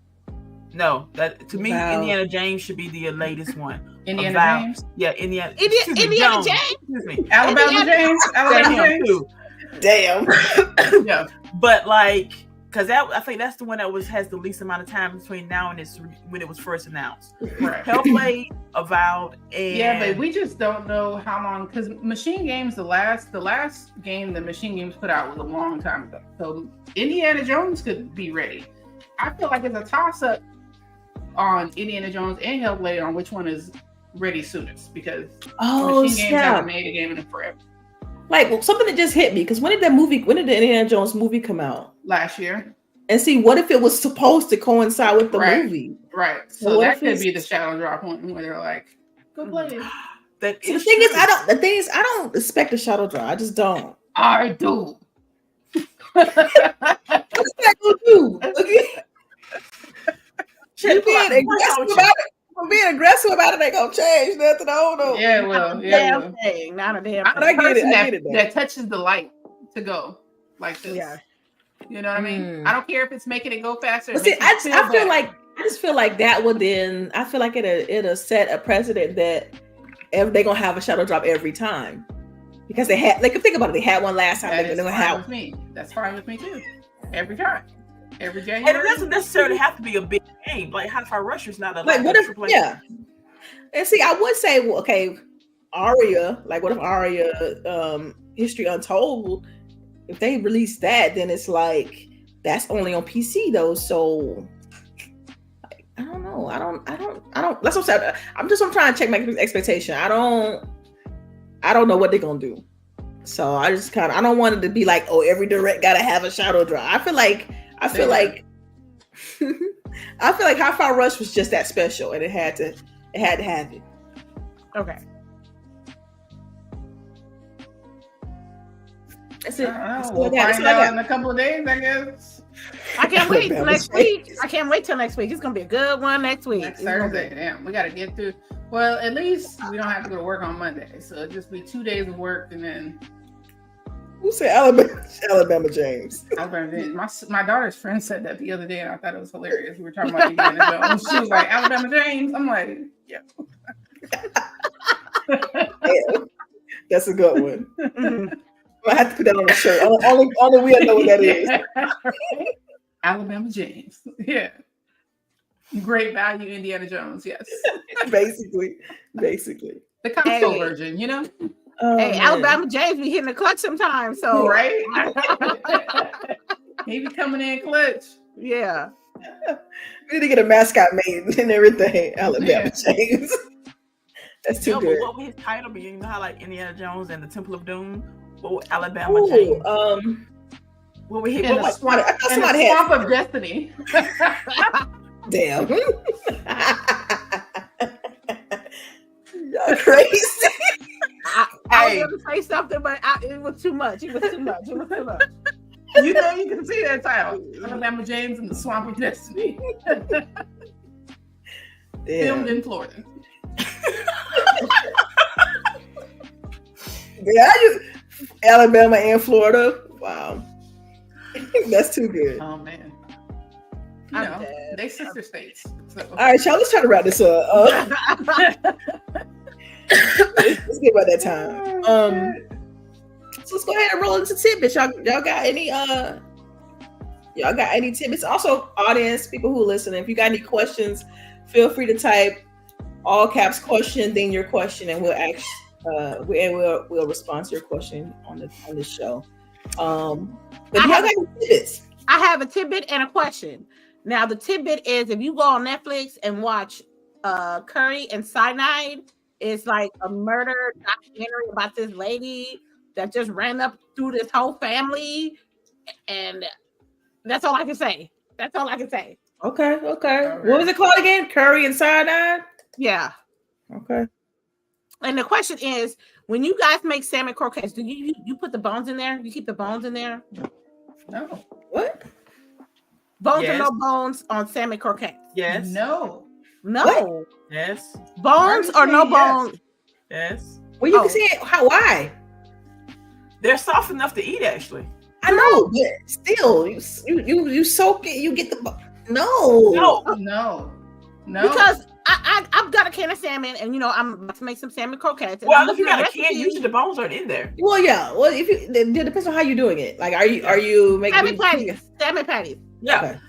No, that to me, Indiana James should be the latest one. Indiana James? Yeah, Indiana James. Excuse me. Alabama James. Too. Damn. Yeah, but because I think that's the one that has the least amount of time between now and when it was first announced. Right. Hellblade, Avowed, and but we just don't know how long, because Machine Games, the last game that Machine Games put out was a long time ago. So Indiana Jones could be ready. I feel like it's a toss-up on Indiana Jones and Hellblade on which one is ready soonest, because Machine Games haven't made a game in forever. Something that just hit me, because when did the Indiana Jones movie come out? Last year. And see, what if it was supposed to coincide with the movie? Right. So that could be the shadow drop one where they're like, go play it. The thing is, I don't expect a shadow drop. I just don't. I do. What's that gonna do? You being aggressive about it. I'm being aggressive about it. Ain't gonna change nothing. I don't know. Yeah, well, Damn thing, not a damn thing. I get it. That touches the light to go like this. Yeah. You know what I mean? I don't care if it's making it go faster. But see, I just feel like that would then. I feel like it'll set a precedent that they're gonna have a shadow drop every time, because they had. Think about it. They had one last time. That's fine with me. That's fine with me too. Every time. Every January. And it doesn't necessarily have to be a big game. Like Hi-Fi Rushers, not a what if? Yeah. And see, I would say, well, okay, Aria. What if Aria, History Untold? If they release that, then it's that's only on PC though. So I don't know. I don't. That's what I'm saying. I'm trying to check my expectation. I don't know what they're gonna do. So I just I don't want it to be like, oh, every direct gotta have a shadow drop. I feel like Hi-Fi Rush was just that special, and it had to have it. Okay. That's it. We'll find out in a couple of days, I guess. I can't wait till next week. It's gonna be a good one next week. Next Thursday. Damn, we gotta get through. Well, at least we don't have to go to work on Monday, so it'll just be 2 days of work, and then. Who said Alabama James? Alabama James. My daughter's friend said that the other day, and I thought it was hilarious. We were talking about Indiana Jones. She was like, Alabama James. I'm like, yeah. That's a good one. Mm-hmm. I have to put that on the shirt. Only we know what that is. Alabama James. Yeah. Great value Indiana Jones, yes. Basically. The console version, Oh, hey, man. Alabama James be hitting the clutch sometimes, so right. He be coming in clutch. Yeah. We need to get a mascot made and everything. Alabama James. That's too good. But what would his title be? You know how Indiana Jones and the Temple of Doom? What would Alabama James? What would he? In the swamp of destiny. Damn. Y'all crazy. I was gonna say something, but it was too much. It was too much. You can see that title. Alabama James and the Swamp of Destiny. Filmed in Florida. Alabama and Florida. Wow. That's too good. Oh man. They sister states. So. All right, y'all, let's try to wrap this up. Let's get about that time. So let's go ahead and roll into tidbits. Y'all got any tidbits? Also, audience, people who listen, if you got any questions, feel free to type all caps question, then your question, and we'll We'll respond to your question on the show. But y'all got tidbits. I have a tidbit and a question. Now the tidbit is if you go on Netflix and watch Curry and Cyanide, it's like a murder documentary about this lady that just ran up through this whole family, and that's all I can say. That's all I can say. Okay. What was it called again? Curry and Cyanide? Yeah. Okay. And the question is, when you guys make salmon croquettes, do you put the bones in there? You keep the bones in there? No. What? Bones or no bones on salmon croquettes? Yes. No. No. Yes. Bones or no bones? Yes. Well, you can see it. Why? They're soft enough to eat, actually. I know, but still, you soak it. You get the No. Because I've got a can of salmon, and I'm about to make some salmon croquettes. Well, if you got a can, usually the bones aren't in there. Well, yeah. Well, if it depends on how you're doing it. Like, are you making salmon patties? Yeah, okay.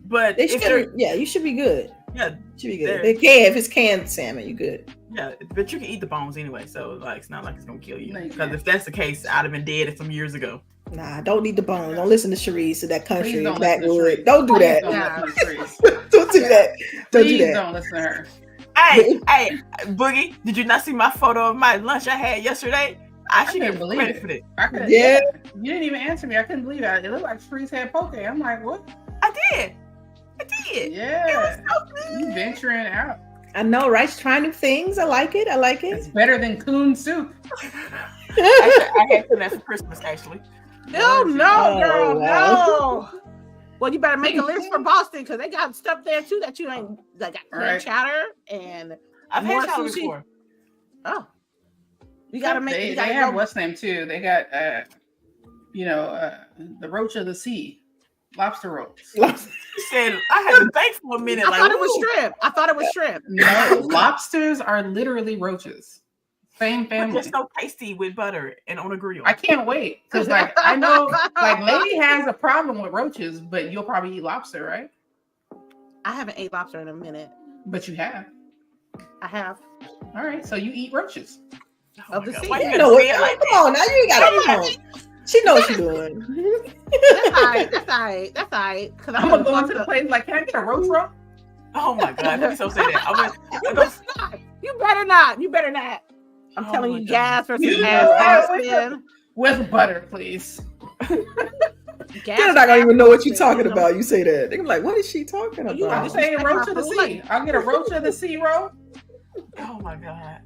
But they should. Yeah, you should be good. Yeah, should be good. They can if it's canned salmon, you good. Yeah, but you can eat the bones anyway, so like it's not like it's gonna kill you. Because if that's the case, I'd have been dead some years ago. Nah, don't eat the bones. Don't listen to Cherise to that country Don't backwood. Don't do that. Don't do that. Don't do that. Don't listen to her. Hey, Boogie, did you not see my photo of my lunch I had yesterday? I should get believe credit it. for it. Yeah. You didn't even answer me. I couldn't believe it. It looked like Cherise had poke. I'm like, what? I did. Yeah. You venturing out. I know, right? Trying new things. I like it. It's better than coon soup. I had some that for Christmas, actually. No, girl, no. Well, you better make a list for Boston because they got stuff there too that you ain't. They got clam chowder and I've had chowder before. Oh, you gotta make. They have what's name too. They got the roach of the sea. Lobster rolls. You said I had to think for a minute. I thought it was shrimp. No, lobsters are literally roaches. Same family. They're so tasty with butter and on a grill. I can't wait because I know Lady has a problem with roaches, but you'll probably eat lobster, right? I haven't ate lobster in a minute. But you have. I have. All right, so you eat roaches. Of the sea. Come on, now you got it. She knows what she's doing. That's all right. Because I'm gonna go into the place like, can I get a roach roll? Oh my God! Please don't say that. You better not. I'm telling you, gas versus ass spin. With butter, please. They're not gonna even know what you're talking about. You say that. They're like, what is she talking about? I'm saying roach of the sea. I'll get a roach of the sea roll. Oh my God.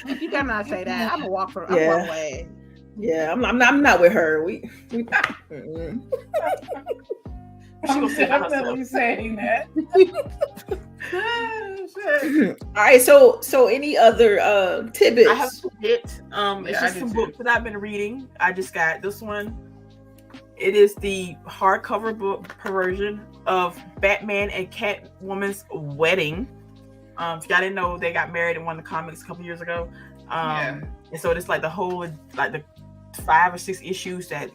You better not say that. I'm gonna walk away. Yeah, I'm not with her. I'm definitely saying that. All right, so any other tidbits? I have a tidbit. It's just some books that I've been reading. I just got this one. It is the hardcover book version of Batman and Catwoman's Wedding. If y'all didn't know, they got married in one of the comics a couple years ago. And so it's like the whole the 5 or 6 issues that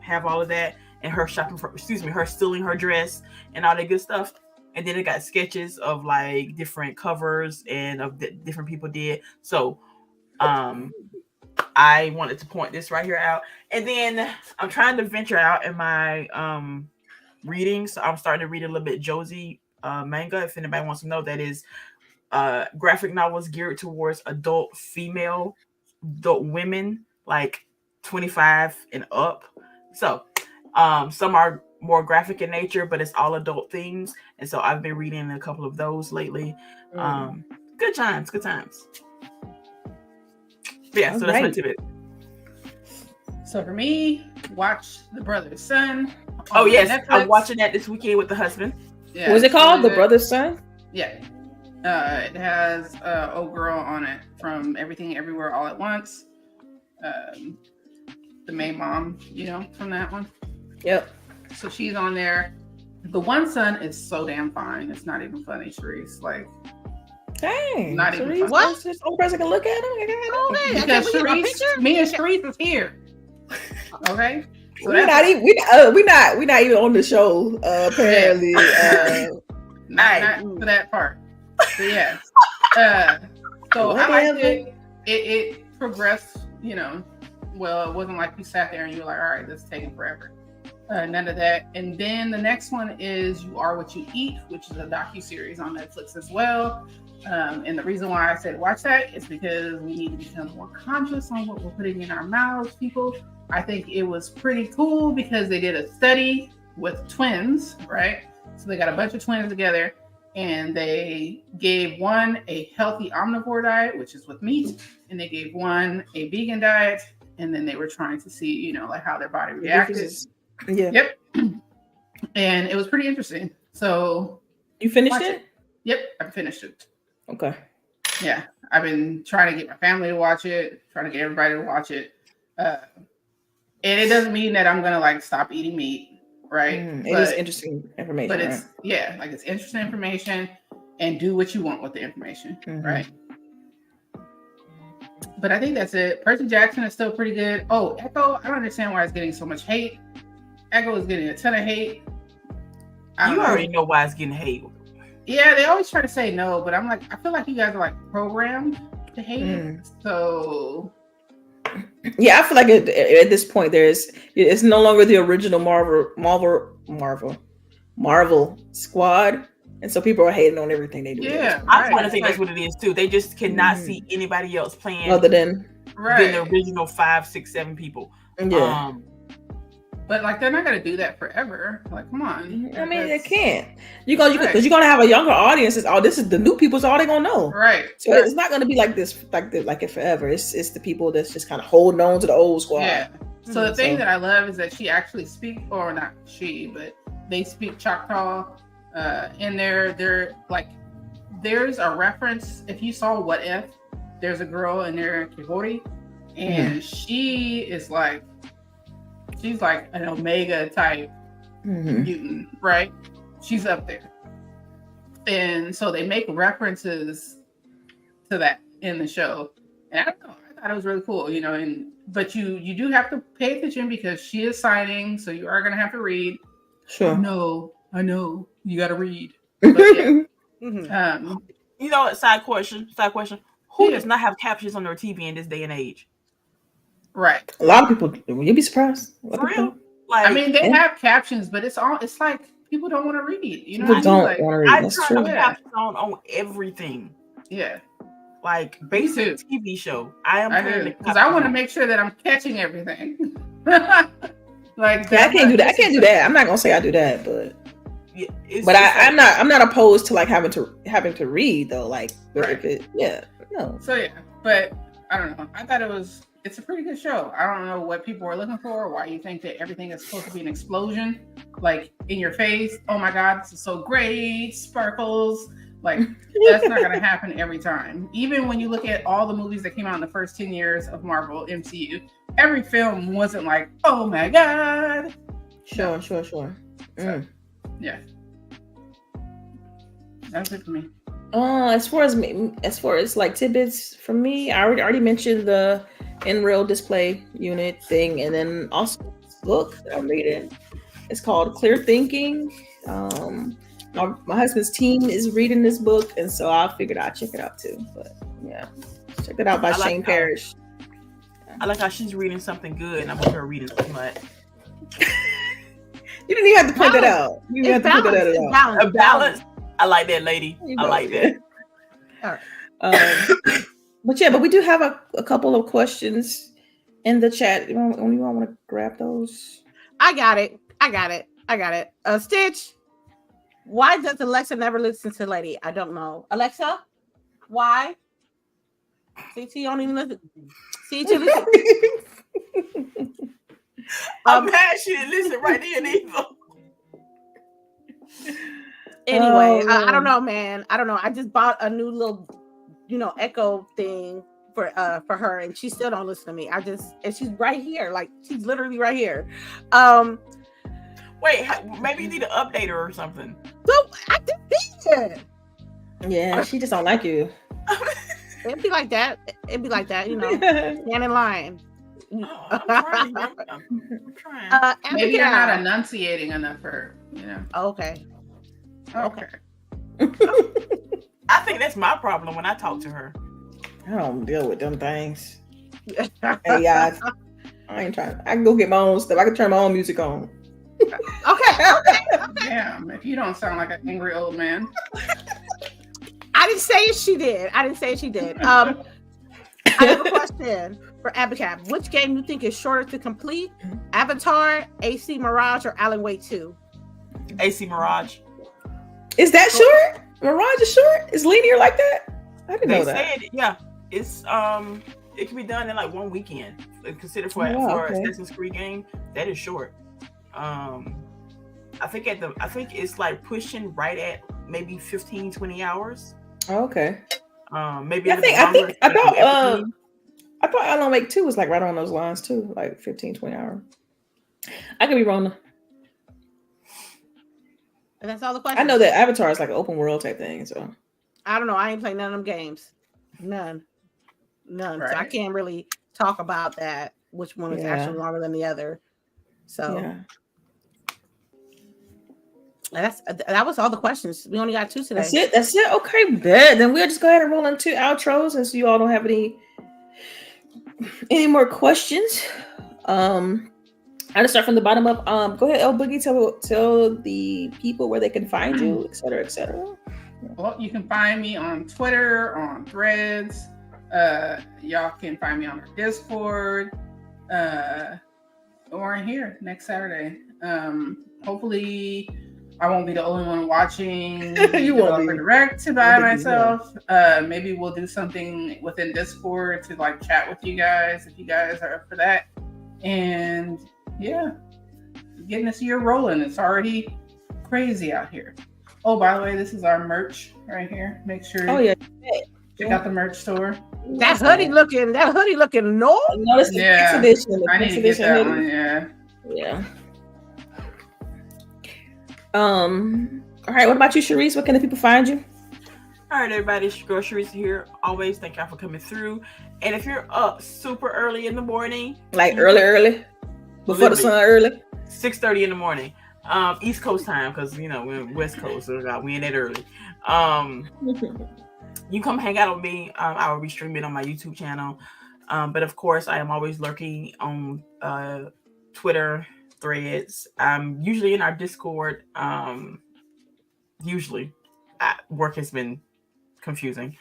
have all of that, and her her stealing her dress and all that good stuff. And then it got sketches of like different covers and of different people did. So I wanted to point this right here out. And then I'm trying to venture out in my reading. So I'm starting to read a little bit Josie manga. If anybody wants to know, that is graphic novels geared towards adult women, like 25 and up. So some are more graphic in nature, but it's all adult themes. And so I've been reading a couple of those lately. Good times. But yeah, so that's my tidbit. So for me, watch The Brother's Son. Oh yes, Netflix. I'm watching that this weekend with the husband. Yeah, what was it called? The Brother's Son? Yeah. It has old girl on it from Everything Everywhere All at Once. The main mom, from that one. Yep. So she's on there. The one son is so damn fine. It's not even funny, Sharice. Like, dang. Not even funny. What? This old person can look at him. Because Sharice, me and Sharice is here. Okay. So we're not even on the show. Apparently, not for that part. But yeah. So I liked it. progressed, well, it wasn't like you sat there and you were like, all right, this is taking forever. None of that. And then the next one is You Are What You Eat, which is a docuseries on Netflix as well. And the reason why I said watch that is because we need to become more conscious on what we're putting in our mouths, people. I think it was pretty cool because they did a study with twins, right? So they got a bunch of twins together and they gave one a healthy omnivore diet, which is with meat, and they gave one a vegan diet, and then they were trying to see, like how their body reacted. Yeah. Yep. And it was pretty interesting. So you finished it? Yep, I finished it. Okay. Yeah, I've been trying to get my family to watch it, trying to get everybody to watch it. And it doesn't mean that I'm gonna like stop eating meat, right? It is interesting information. But it's it's interesting information, and do what you want with the information, right? But I think that's it. Percy Jackson is still pretty good. Oh, Echo, I don't understand why it's getting so much hate. Echo is getting a ton of hate. You already know why it's getting hate. Yeah, they always try to say no, but I'm like, I feel like you guys are like programmed to hate it. So yeah, I feel like at this point it's no longer the original Marvel squad, and so people are hating on everything they do. Yeah, I kind of think that's what it is too. They just cannot see anybody else playing other than the original 5, 6, 7 people. Yeah. But like they're not gonna do that forever. Like, come on. I mean, they can't. Because you're gonna have a younger audience. This is the new people, so all they're gonna know. Right. So it's not gonna be like this, like it forever. It's the people that's just kind of holding on to the old squad. Yeah. So the thing that I love is that she actually speaks, or not she, but they speak Choctaw. In there, they're like, there's a reference. If you saw What If, there's a girl in there, Kihori, and she is like. She's like an Omega type mutant, right? She's up there. And so they make references to that in the show. And I don't know, I thought it was really cool, but you do have to pay attention because she is signing, so you are going to have to read. Sure. I know. You got to read. But yeah. Side question. Who does not have captions on their TV in this day and age? Right. A lot of people, you'd be surprised. For real? Like, I mean, they have captions, but it's like people don't want to read. People don't want to read. I That's turn true. captions on everything. Yeah. Like basic TV show. Because I want to make sure that I'm catching everything. I can't do that. I can't do that. I'm not gonna say I do that, but I'm not opposed to like having to read though. Like, if it, no. So yeah, but I don't know. I thought it's a pretty good show. I don't know what people are looking for, why you think that everything is supposed to be an explosion, like in your face. Oh my God, this is so great, sparkles. Like, that's not going to happen every time. Even when you look at all the movies that came out in the first 10 years of Marvel MCU, every film wasn't like, oh my God. Sure. So, yeah. That's it for me. As far as like tidbits from me, I already mentioned the in-rail display unit thing, and then also this book that I'm reading. It's called Clear Thinking. My husband's team is reading this book, and so I figured I'd check it out too. But yeah, check it out by Shane Parrish. I like how she's reading something good, and I'm over here reading too much. You didn't even have to point that out. You didn't have to point that out at all. A balance. I like that, lady. I like that. All right. But we do have a couple of questions in the chat. You want to grab those? I got it. Stitch. Why does Alexa never listen to Lady? I don't know. Alexa, why? CT don't even listen. CT listen. I'm mad she didn't listen right then either. Anyway, I don't know, man. I don't know. I just bought a new little, Echo thing for her, and she still don't listen to me. And she's right here, like she's literally right here. Wait, maybe you need to update her or something. So I just did. Yeah, she just don't like you. It'd be like that. Stand in line. Oh, I'm trying. Maybe you're not enunciating enough for her. Okay. I think that's my problem when I talk to her. I don't deal with them things. Hey guys, I ain't trying. I can go get my own stuff. I can turn my own music on. Okay. Damn, if you don't sound like an angry old man. I didn't say she did. I have a question for Abacab. Which game you think is shorter to complete? Avatar, AC Mirage, or Alan Wake 2? AC Mirage. Is that short? Mirage is short? Is linear like that? I didn't know that. Said, yeah, it's it can be done in like one weekend. Consider for okay. Assassin's Creed game, that is short. I think it's like pushing right at maybe 15-20 hours. Okay. Maybe I thought Alan Wake 2 was like right on those lines too, like 15-20 hours. I could be wrong. And that's all the questions. I know that Avatar is like an open world type thing, so I don't know. I ain't playing none of them games. None. Right. So I can't really talk about that. Which one is actually longer than the other? So that was all the questions. We only got 2 today. That's it. Okay, bet. Then we'll just go ahead and roll into outros, and so you all don't have any more questions. I'll just start from the bottom up. Go ahead, El Boogie. Tell the people where they can find you, et cetera, et cetera. Well, you can find me on Twitter, on Threads. Y'all can find me on our Discord, or here next Saturday. Hopefully, I won't be the only one watching. You won't be direct by myself. Maybe we'll do something within Discord to like chat with you guys if you guys are up for that. And yeah, getting this year rolling. It's already crazy out here. Oh, by the way, this is our merch right here. Make sure. Oh yeah. Check out the merch store. That hoodie looking no. No, it's the exhibition. I need to get that one. Yeah. Yeah. All right. What about you, Sharice? Where can the people find you? All right, everybody. It's your girl Sharice here. Always thank y'all for coming through. And if you're up super early in the morning, like early, before the sun early, 6:30 in the morning, East Coast time, because we're West Coast, so we ain't that early. You come hang out with me. I will be streaming on my YouTube channel. But of course, I am always lurking on Twitter, Threads. I'm usually in our Discord. Usually, work has been confusing.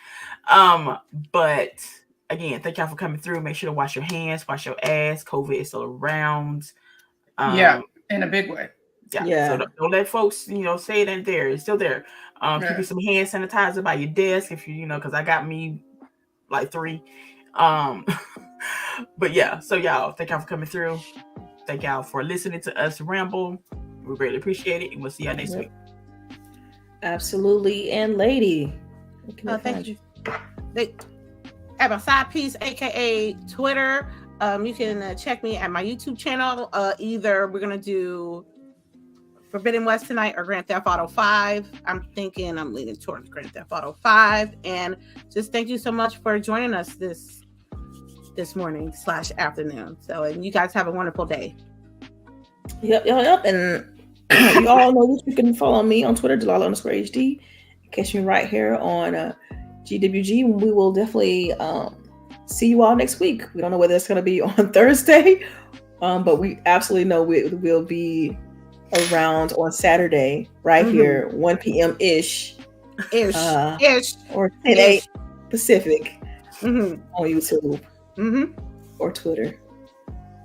But again, thank y'all for coming through. Make sure to wash your hands, wash your ass. COVID is still around. In a big way. Yeah. So don't let folks, say it ain't there. It's still there. Keep you some hand sanitizer by your desk if because I got me like 3. But yeah, so y'all, thank y'all for coming through. Thank y'all for listening to us ramble. We greatly appreciate it, and we'll see y'all next week. Absolutely. And lady, thank you. They have a side piece, aka Twitter. You can check me at my YouTube channel. Either we're gonna do Forbidden West tonight or Grand Theft Auto 5. I'm thinking I'm leaning towards Grand Theft Auto 5. And just thank you so much for joining us this morning / afternoon. So, and you guys have a wonderful day. Yep. And you all know that you can follow me on Twitter, Delilah_HD. Catch me right here on GWG. We will definitely see you all next week. We don't know whether it's going to be on Thursday, but we absolutely know we'll be around on Saturday right here, 1 p.m. ish, or 10/8 Pacific on YouTube or Twitter.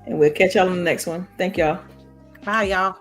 And we'll catch y'all on the next one. Thank y'all. Bye, y'all.